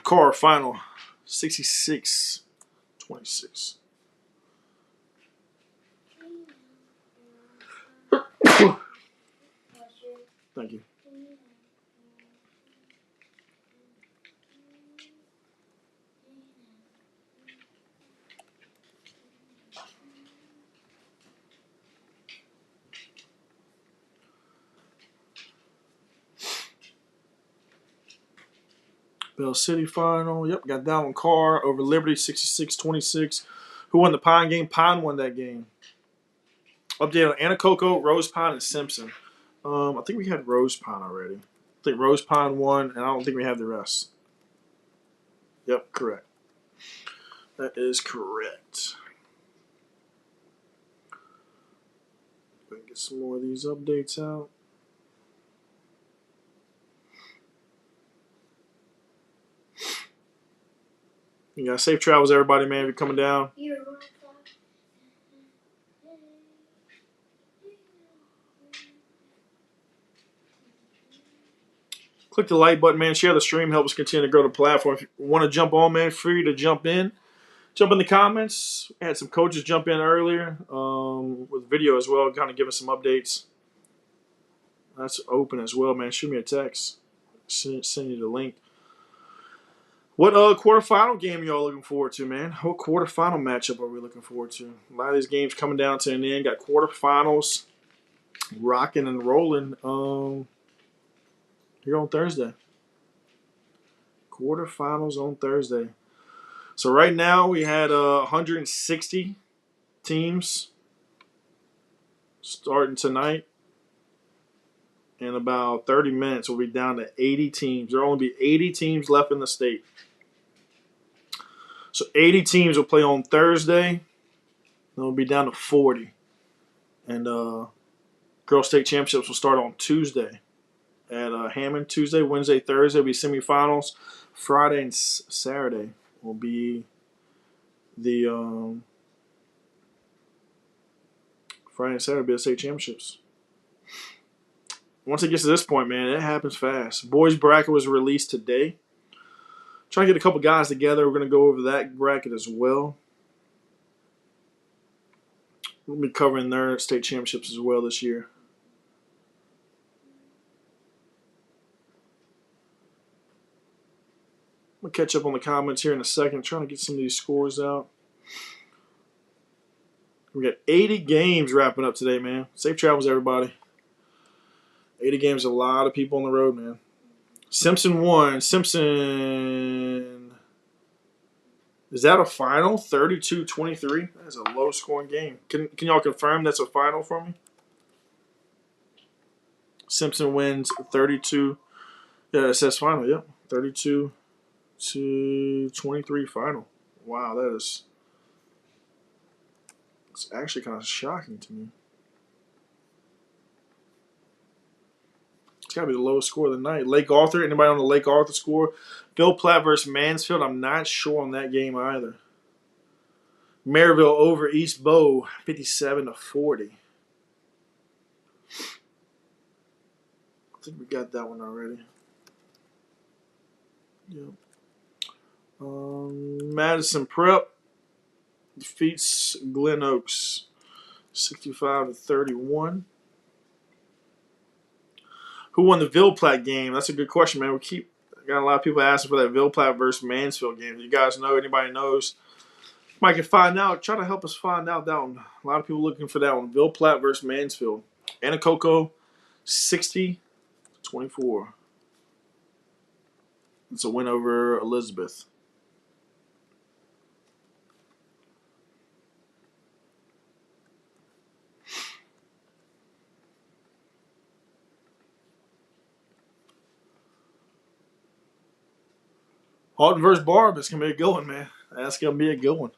Car final 66-26. Thank you. Bell City final. Yep, got that one. Carr over Liberty 66-26. Who won the Pine game? Pine won that game. Update on Anacoco, Rose Pine, and Simpson. I think we had Rose Pine already. I think Rose Pine won, and I don't think we have the rest. Yep, correct. That is correct. Let me get some more of these updates out. You got safe travels, everybody, man. If you're coming down. Click the like button, man. Share the stream. Help us continue to grow the platform. If you want to jump on, man, free to jump in. Jump in the comments. I had some coaches jump in earlier with video as well, kind of giving some updates. That's open as well, man. Shoot me a text. Send you the link. What quarterfinal game y'all looking forward to, man? What quarterfinal matchup are we looking forward to? A lot of these games coming down to an end. Got quarterfinals rocking and rolling here on Thursday. Quarterfinals on Thursday. So right now we had 160 teams starting tonight. In about 30 minutes, we'll be down to 80 teams. There will only be 80 teams left in the state. So 80 teams will play on Thursday. Then we'll be down to 40. And Girls State Championships will start on Tuesday at Hammond. Tuesday, Wednesday, Thursday will be semifinals. Friday and Saturday will be the Friday and Saturday will be the state championships. Once it gets to this point, man, it happens fast. Boys bracket was released today. Trying to get a couple guys together. We're going to go over that bracket as well. We'll be covering their state championships as well this year. We'll catch up on the comments here in a second. Trying to get some of these scores out. We got 80 games wrapping up today, man. Safe travels, everybody. 80 games, a lot of people on the road, man. Simpson won. Simpson, is that a final? 32-23? That's a low-scoring game. Can y'all confirm that's a final for me? Simpson wins 32. Yeah, it says final, yep. 32-23 final. Wow, it's actually kind of shocking to me. It's got to be the lowest score of the night. Lake Arthur, anybody on the Lake Arthur score? Bill Platt versus Mansfield, I'm not sure on that game either. Maryville over East Bow, 57-40. I think we got that one already. Yep. Madison Prep defeats Glen Oaks, 65-31. Who won the Ville Platte game? That's a good question, man. We got a lot of people asking for that Ville Platte versus Mansfield game. If you guys know, anybody knows, might can find out. Try to help us find out that one. A lot of people looking for that one. Ville Platte versus Mansfield. Anacoco, 60-24. It's a win over Elizabeth. Houghton versus Barb. It's going to be a good one, man. That's going to be a good one.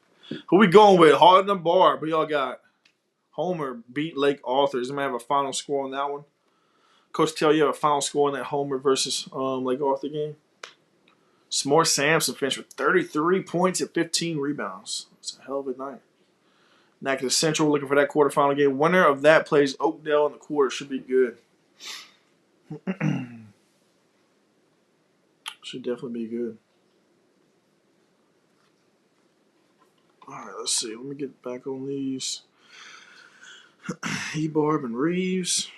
Who we going with? Houghton and Barb. Who y'all got? Homer beat Lake Arthur. Does anybody have a final score on that one? Coach, tell you have a final score on that Homer versus Lake Arthur game? S'more Sampson finished with 33 points and 15 rebounds. It's a hell of a night. Natchitoches Central looking for that quarterfinal game. Winner of that plays Oakdale in the quarter. Should be good. Should definitely be good. Let's see. Let me get back on these. Ebarb and Reeves.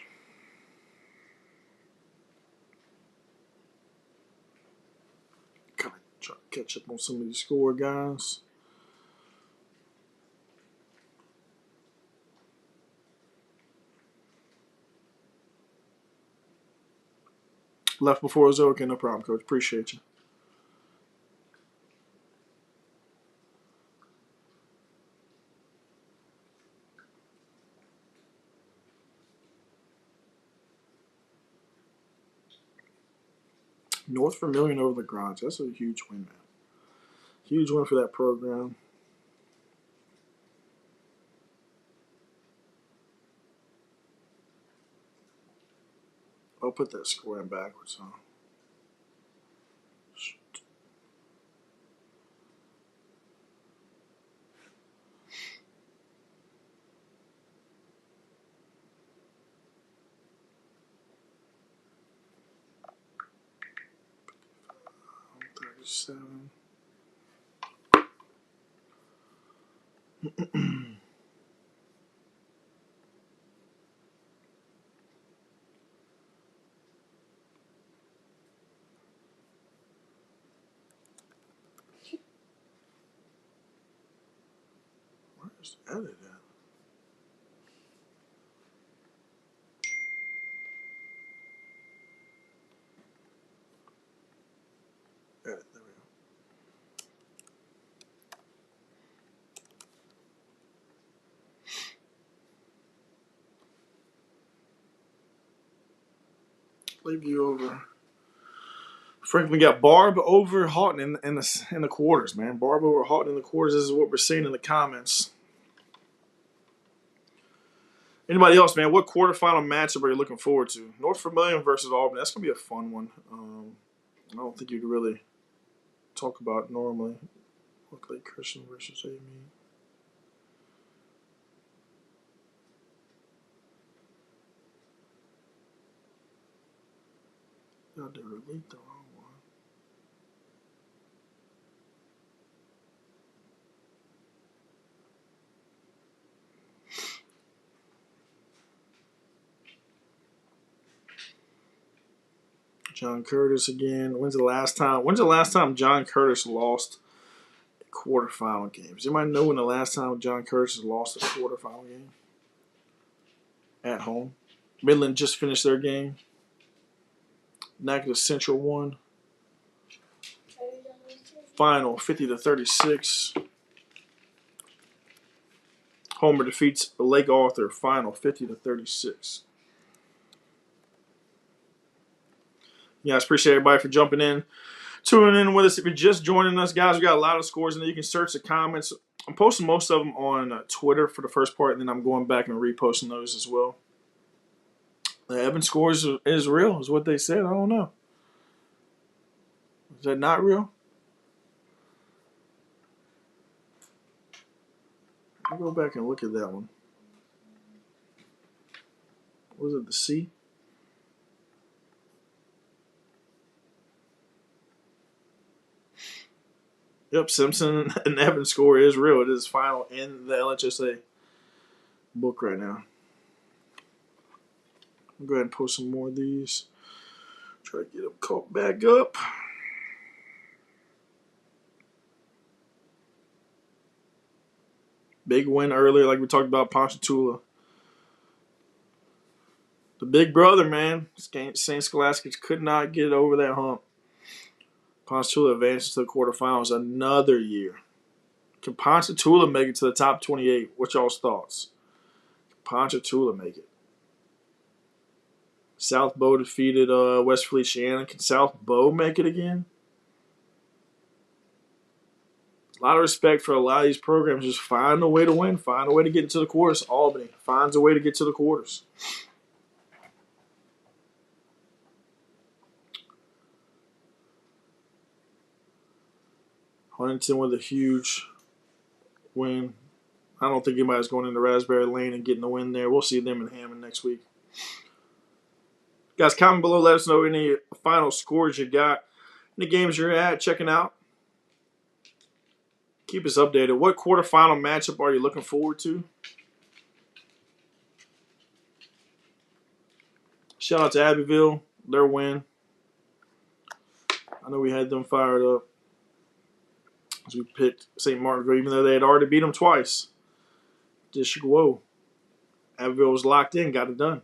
Kind of try to catch up on some of these score guys. Left before it was over. Okay, no problem, Coach. Appreciate you. North Vermilion over the Grants. That's a huge win, man. Huge win for that program. I'll put that score in backwards, huh? $37. Where's the edit at? Edit, there we go. Lakeview over. Franklin got Barb over Houghton in the quarters, man. Barb over Houghton in the quarters. This is what we're seeing in the comments. Anybody else, man? What quarterfinal matchup are you looking forward to? North Vermilion versus Albany. That's gonna be a fun one. I don't think you could really talk about normally. Look like Christian versus Amy. No, they released the wrong one. John Curtis again. When's the last time John Curtis lost a quarterfinal game? Does anybody know when the last time John Curtis has lost a quarterfinal game? At home. Midland just finished their game. Natchitoches Central won. Final 50-36. Homer defeats Lake Arthur. Final 50-36. Yeah, I appreciate everybody for jumping in, tuning in with us. If you're just joining us, guys, we got a lot of scores in there. You can search the comments. I'm posting most of them on Twitter for the first part, and then I'm going back and reposting those as well. The Evan scores is real, is what they said. I don't know. Is that not real? I'll go back and look at that one. Was it the C? Yep, Simpson and Evans score is real. It is final in the LHSA book right now. I'll go ahead and post some more of these. Try to get them caught back up. Big win earlier, like we talked about Ponchatoula. The big brother, man. St. Scholastic could not get over that hump. Ponchatoula advances to the quarterfinals another year. Can Ponchatoula make it to the top 28? What's y'all's thoughts? Can Ponchatoula make it? South Bow defeated West Feliciana. Can South Bow make it again? A lot of respect for a lot of these programs. Just find a way to win. Find a way to get into the quarters. Albany finds a way to get to the quarters. Huntington with a huge win. I don't think anybody's going into Raspberry Lane and getting the win there. We'll see them in Hammond next week. Guys, comment below. Let us know any final scores you got. Any games you're at, checking out. Keep us updated. What quarterfinal matchup are you looking forward to? Shout out to Abbeville, their win. I know we had them fired up as we picked St. Martinville, even though they had already beat them twice. District Woe. Abbeville was locked in, got it done.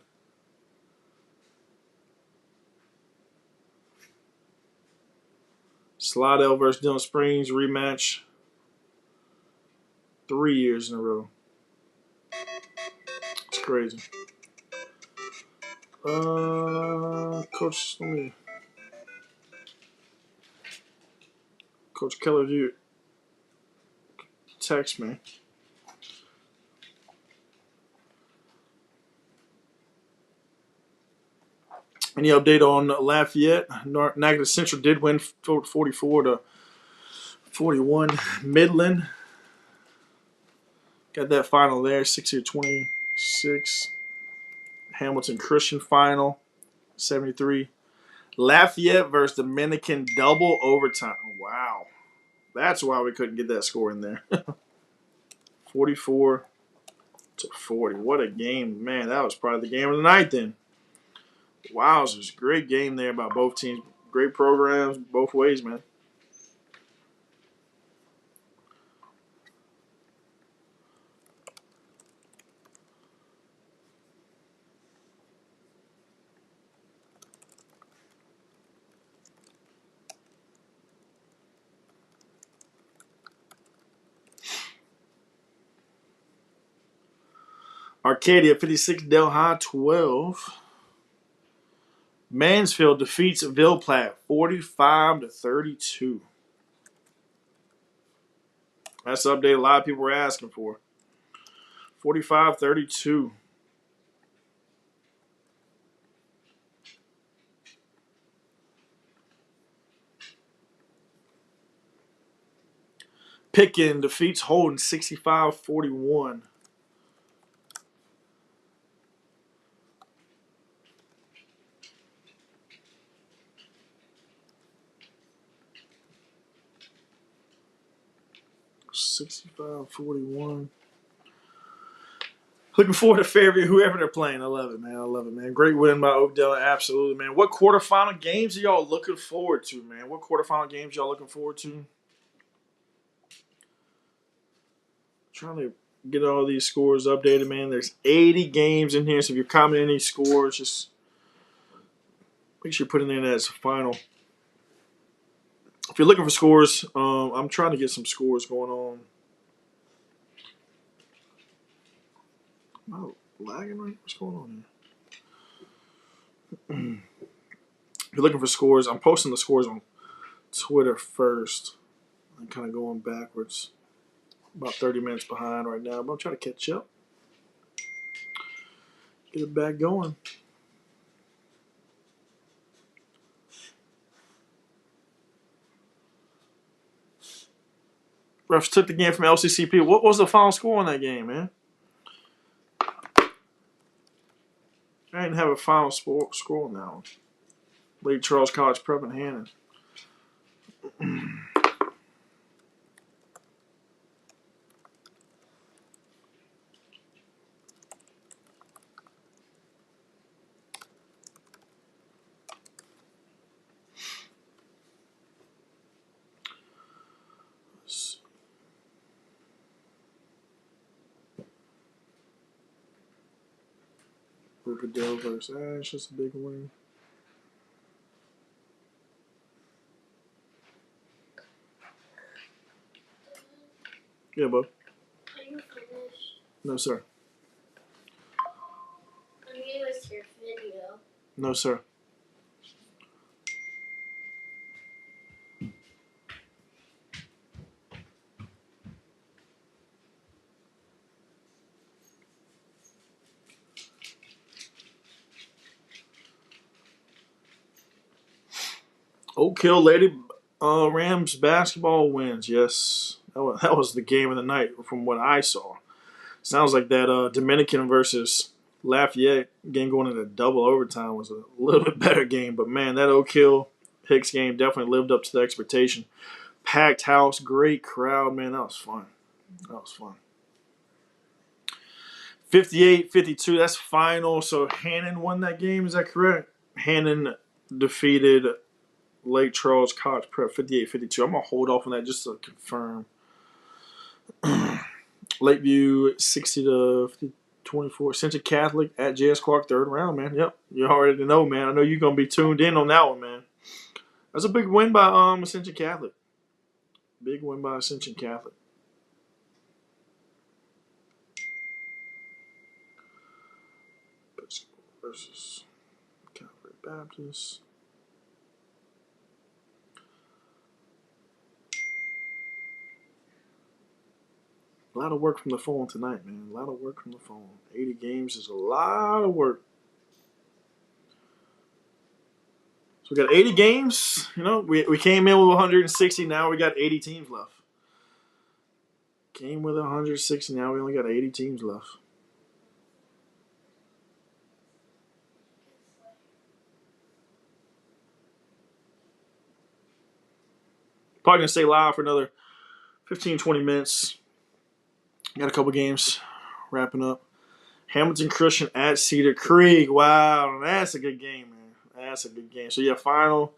Slidell versus Dillon Springs rematch. 3 years in a row. It's crazy. Coach, let me. Coach Keller, you text me. Any update on Lafayette? Niagara Central did win 44-41. Midland got that final there, 60-26. Hamilton Christian final, 73. Lafayette versus Dominican double overtime. Wow. That's why we couldn't get that score in there. 44-40. What a game. Man, that was probably the game of the night then. Wow, it was a great game there by both teams. Great programs both ways, man. Arcadia 56, Delhi 12. Mansfield defeats Ville Platte 45-32. That's the update a lot of people were asking for. 45-32. Pitkin defeats Holden 65-41. $65-41. Looking forward to Fairview, whoever they're playing. I love it, man. I love it, man. Great win by Oakdale, absolutely, man. What quarterfinal games are y'all looking forward to, man? What quarterfinal games y'all looking forward to? Trying to get all these scores updated, man. There's 80 games in here, so if you're commenting any scores, just make sure you put it in as a final. If you're looking for scores, I'm trying to get some scores going on. Am I lagging right? What's going on here? If you're looking for scores, I'm posting the scores on Twitter first. I'm kind of going backwards. About 30 minutes behind right now, but I'm trying to catch up. Get it back going. Refs took the game from LCCP. What was the final score on that game, man? I didn't have a final score on that one. Lake Charles College Prep and Hannon. Riverdale versus Ash. That's a big win. Yeah, bud. Are you finished? No, sir. I'm gonna miss your video. No, sir. Oak Hill Lady Rams basketball wins. Yes, that was the game of the night from what I saw. Sounds like that Dominican versus Lafayette game going into double overtime was a little bit better game. But, man, that Oak Hill Hicks game definitely lived up to the expectation. Packed house, great crowd, man. That was fun. 58-52, that's final. So Hannon won that game, is that correct? Hannon defeated Lake Charles College Prep 58-52. I'm going to hold off on that just to confirm. Lakeview 60-24. Central Catholic at JS Clark, third round, man. Yep, you already know, man. I know you're going to be tuned in on that one, man. That's a big win by Ascension Catholic. Big win by Ascension Catholic. Versus Calvary Baptist. A lot of work from the phone tonight, man. A lot of work from the phone. 80 games is a lot of work. So we got 80 games. You know, we came in with 160. Now we got 80 teams left. Came with 160. Now we only got 80 teams left. Probably going to stay live for another 15, 20 minutes. Got a couple games wrapping up. Hamilton Christian at Cedar Creek. Wow, that's a good game, man. That's a good game. So, yeah, final.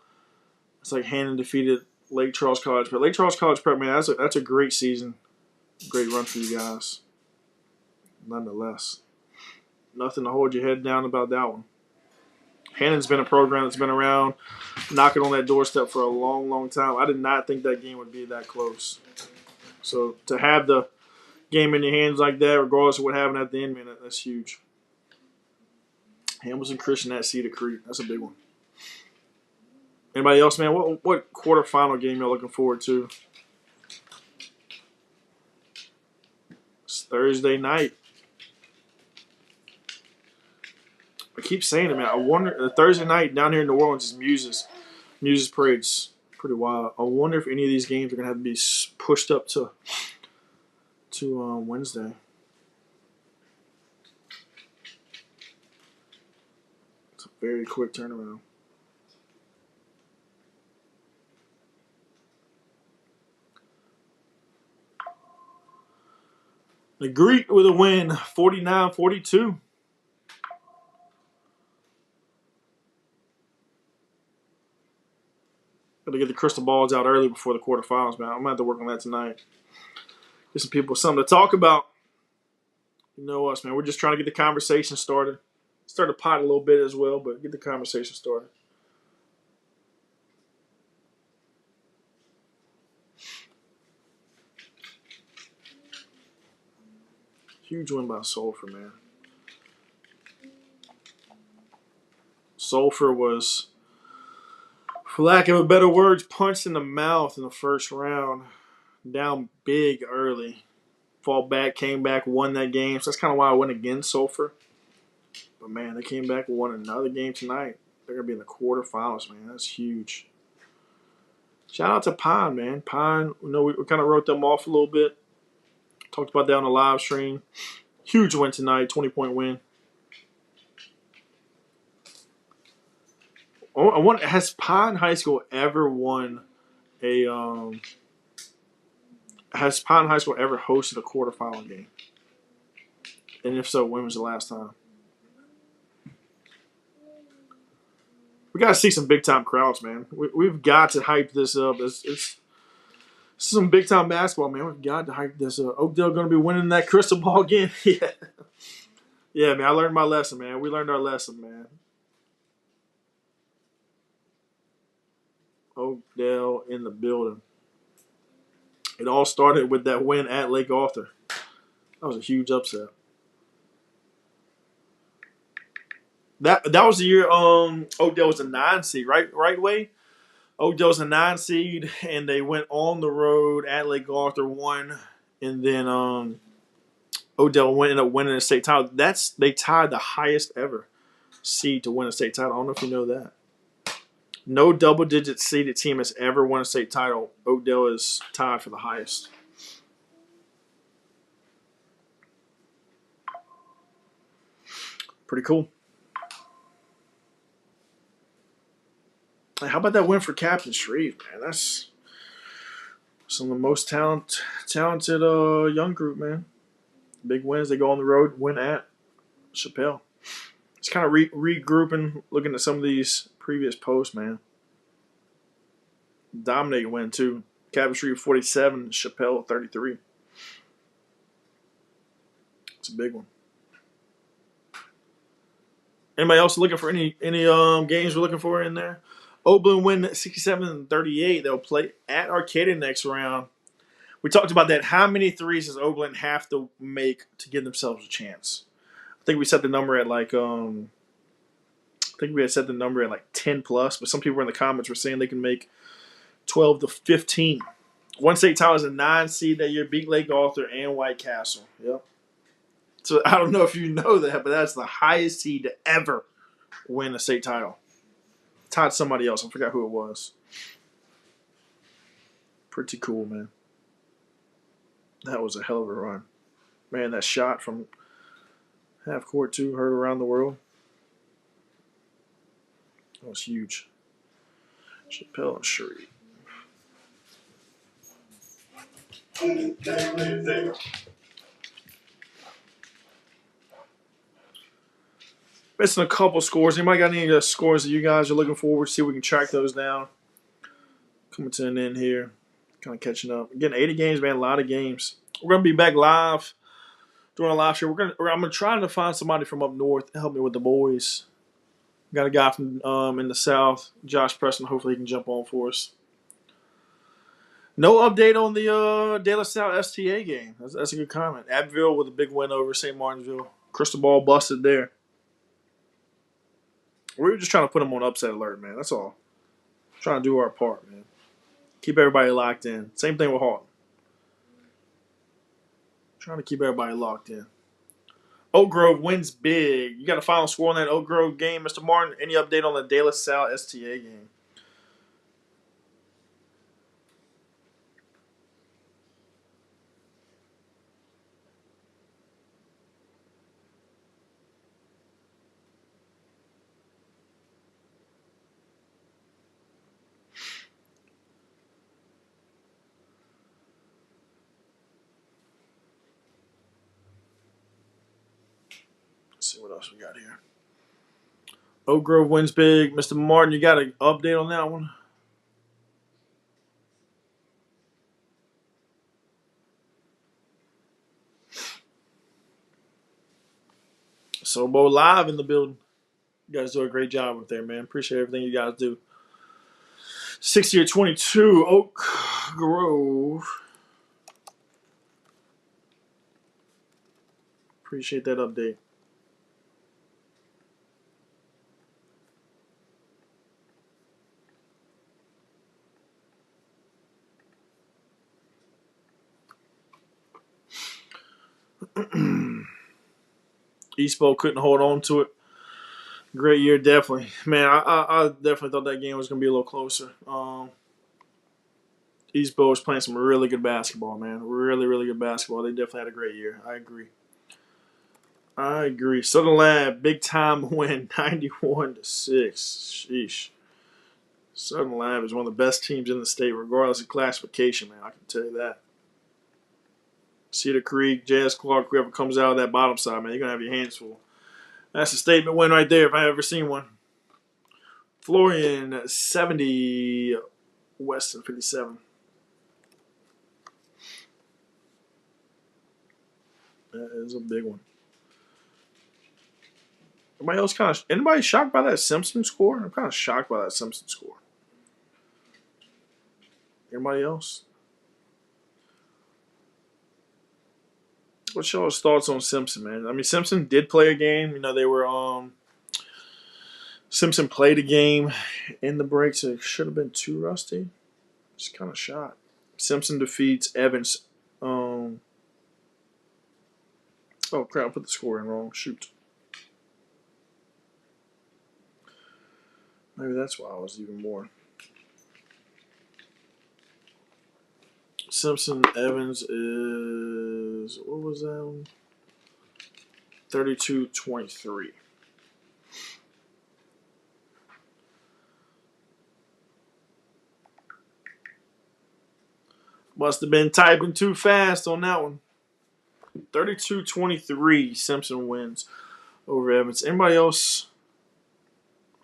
It's like Hannon defeated Lake Charles College Prep. Lake Charles College Prep, man, that's a great season. Great run for you guys. Nonetheless. Nothing to hold your head down about that one. Hannon's been a program that's been around, knocking on that doorstep for a long, long time. I did not think that game would be that close. So to have the game in your hands like that, regardless of what happened at the end, man, that's huge. Hamilton Christian at Cedar Creek. That's a big one. Anybody else, man? What quarterfinal game y'all looking forward to? It's Thursday night. I keep saying it, man. I wonder, the Thursday night down here in New Orleans is Muses Parade's pretty wild. I wonder if any of these games are going to have to be pushed up to Wednesday. It's a very quick turnaround. The Greek with a win, 49-42. Got to get the crystal balls out early before the quarterfinals, man. I'm going to have to work on that tonight. Get some people something to talk about. You know us, man. We're just trying to get the conversation started. Start the pot a little bit as well, but get the conversation started. Huge win by Sulphur, man. Sulphur was, for lack of a better words, punched in the mouth in the first round. Down big early. Fought back, came back, won that game. So that's kind of why I went against Sulphur. But, man, they came back and won another game tonight. They're going to be in the quarterfinals, man. That's huge. Shout out to Pine, man. Pine, you know, we kind of wrote them off a little bit. Talked about that on the live stream. Huge win tonight, 20-point win. I wonder, has Pine High School ever won a has Pine High School ever hosted a quarterfinal game? And if so, when was the last time? We got to see some big-time crowds, man. We've got to hype this up. It's some big-time basketball, man. We've got to hype this up. Oakdale going to be winning that crystal ball again? Yeah. Yeah, man, I learned my lesson, man. We learned our lesson, man. Oakdale in the building. It all started with that win at Lake Arthur. That was a huge upset. That was the year Oakdale was a 9 seed, right way? Oakdale was a 9 seed, and they went on the road at Lake Arthur, won, and then Oakdale ended up winning a state title. They tied the highest ever seed to win a state title. I don't know if you know that. No double-digit seeded team has ever won a state title. Oakdale is tied for the highest. Pretty cool. How about that win for Captain Shreve, man? Some of the most talented young group, man. Big wins. They go on the road, win at Chappelle. It's kind of regrouping, looking at some of these previous posts, man. Dominate win, too. Cabot Street 47, Chappelle 33. It's a big one. Anybody else looking for any games we're looking for in there? Oberlin win 67-38. They'll play at Arcadia next round. We talked about that. How many threes does Oberlin have to make to give themselves a chance? I think we set the number at like I think we had set the number at like 10 plus, but some people in the comments were saying they can make 12 to 15. One state title is a 9 seed that year, beat Lake Arthur and White Castle. Yep. So I don't know if you know that, but that's the highest seed to ever win a state title. Tied somebody else. I forgot who it was. Pretty cool, man. That was a hell of a run. Man, that shot from half court, too, heard around the world. That was huge. Chappelle and Shreve. Missing a couple scores. Anybody got any scores that you guys are looking forward to? See if we can track those down. Coming to an end here. Kind of catching up. Again, 80 games, man. A lot of games. We're going to be back live during a live show. I'm going to try to find somebody from up north to help me with the boys. Got a guy from in the south, Josh Preston. Hopefully he can jump on for us. No update on the De La Salle STA game. That's a good comment. Abbeville with a big win over St. Martinsville. Crystal ball busted there. We were just trying to put them on upset alert, man. That's all. Trying to do our part, man. Keep everybody locked in. Same thing with Haughton. Trying to keep everybody locked in. Oak Grove wins big. You got a final score on that Oak Grove game, Mr. Martin? Any update on the De La Salle STA game? Let's see what else we got here. Oak Grove wins big. Mr. Martin, you got an update on that one? Sobo live in the building. You guys do a great job up there, man. Appreciate everything you guys do. 60-22, Oak Grove. Appreciate that update. Eastbo couldn't hold on to it. Great year, definitely. Man, I definitely thought that game was going to be a little closer. Eastbo was playing some really good basketball, man. Really, really good basketball. They definitely had a great year. I agree. Southern Lab, big time win, 91-6. Sheesh. Southern Lab is one of the best teams in the state, regardless of classification, man. I can tell you that. Cedar Creek, J.S. Clark, whoever comes out of that bottom side, man, you're going to have your hands full. That's a statement win right there if I ever seen one. Florian, 70, Weston, 57. That is a big one. Anybody shocked by that Simpson score? I'm kind of shocked by that Simpson score. Anybody else? What's y'all's thoughts on Simpson, man? I mean, Simpson did play a game. You know, they were Simpson played a game in the break, so it should have been too rusty. Just kind of shocked. Simpson defeats Evans. Oh crap! I put the score in wrong. Shoot. Maybe that's why I was even more. Simpson Evans is, what was that one? 32-23. Must have been typing too fast on that one. 32-23, Simpson wins over Evans. Anybody else?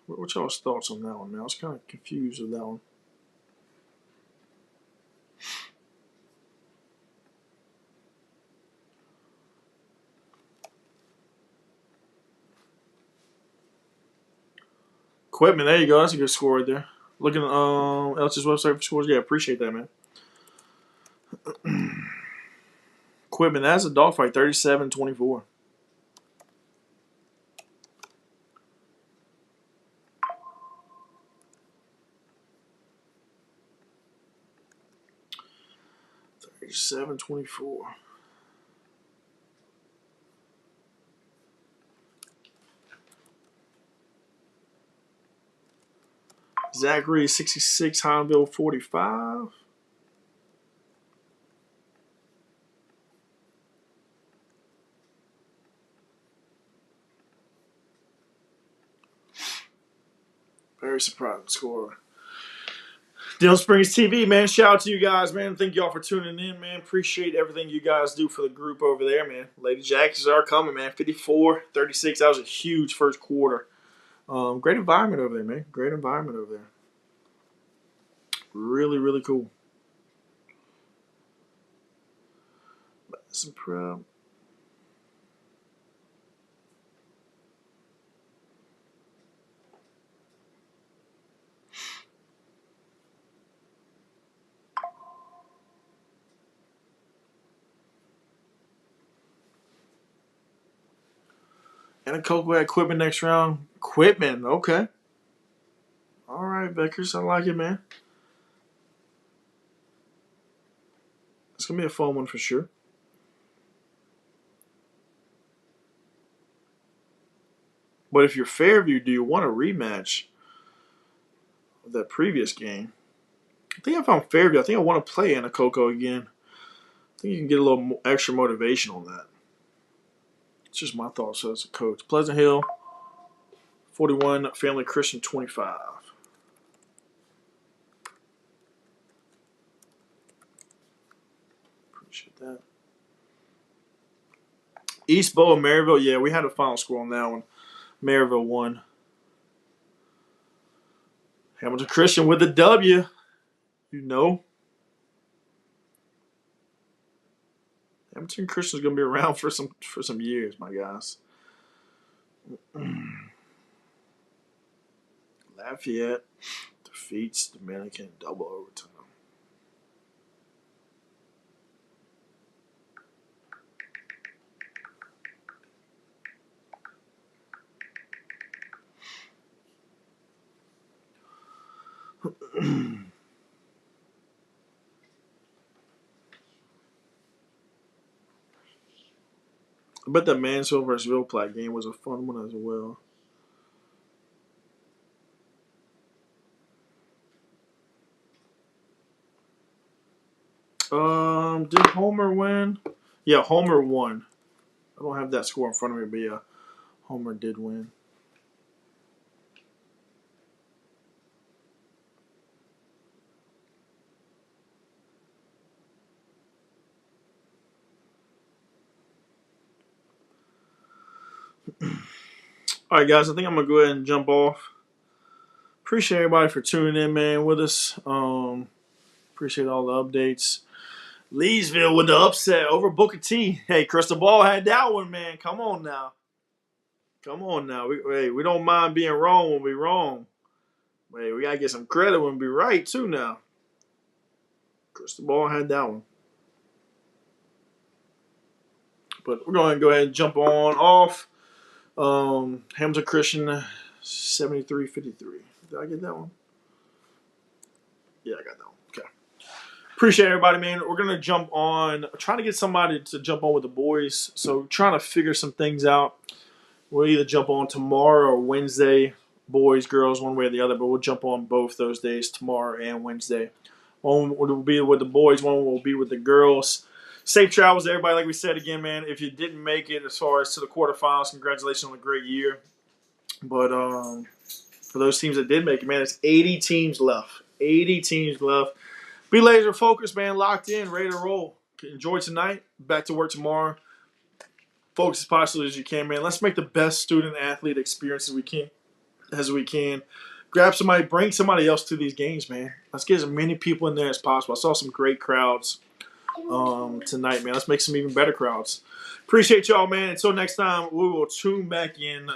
What y'all's thoughts on that one, man? I was kind of confused with that one. Equipment, there you go. That's a good score right there. Looking at Elch's website for scores. Yeah, appreciate that, man. Equipment, that's a dogfight, 37-24. $37-24. Zachary 66, Hineville 45. Very surprising score. Dillon Springs TV, man. Shout out to you guys, man. Thank y'all for tuning in, man. Appreciate everything you guys do for the group over there, man. Lady Jacks are coming, man. 54-36. That was a huge first quarter. Great environment over there, man. Great environment over there. Really, really cool. Some prep. And a Cocoa equipment next round. Equipment, okay. All right, Beckers. I like it, man. It's going to be a fun one for sure. But if you're Fairview, do you want a rematch of that previous game? I think if I'm Fairview, I think I want to play Anna Coco again. I think you can get a little extra motivation on that. It's just my thoughts as a coach. Pleasant Hill, 41, Family Christian, 25. Appreciate that. East Bow and Maryville, yeah, we had a final score on that one. Maryville won. Hamilton Christian with the W. You know. Hamilton Christian's going to be around for some years, my guys. Lafayette defeats Dominican in double overtime. I bet that Mansfield versus Ville Platte game was a fun one as well. Did Homer win? Yeah, Homer won. I don't have that score in front of me, but yeah, Homer did win. All right, guys, I think I'm going to go ahead and jump off. Appreciate everybody for tuning in, man, with us. Appreciate all the updates. Leesville with the upset over Booker T. Hey, Crystal Ball had that one, man. Come on now. We don't mind being wrong when we're wrong. Hey, we got to get some credit when we're right, too, now. Crystal Ball had that one. But we're going to go ahead and jump on off. Hamilton Christian, 73-53. Did I get that one? Yeah, I got that one. Okay. Appreciate everybody, man. We're going to jump on. Trying to get somebody to jump on with the boys. So trying to figure some things out. We'll either jump on tomorrow or Wednesday. Boys, girls, one way or the other. But we'll jump on both those days, tomorrow and Wednesday. One will be with the boys. One will be with the girls. Safe travels to everybody, like we said again, man. If you didn't make it as far as to the quarterfinals, congratulations on a great year. But for those teams that did make it, man, it's 80 teams left. 80 teams left. Be laser focused, man. Locked in, ready to roll. Enjoy tonight. Back to work tomorrow. Focus as possibly as you can, man. Let's make the best student athlete experience as we can. Grab somebody, bring somebody else to these games, man. Let's get as many people in there as possible. I saw some great crowds tonight, man. Let's make some even better crowds. Appreciate y'all, man. Until next time, we will tune back in.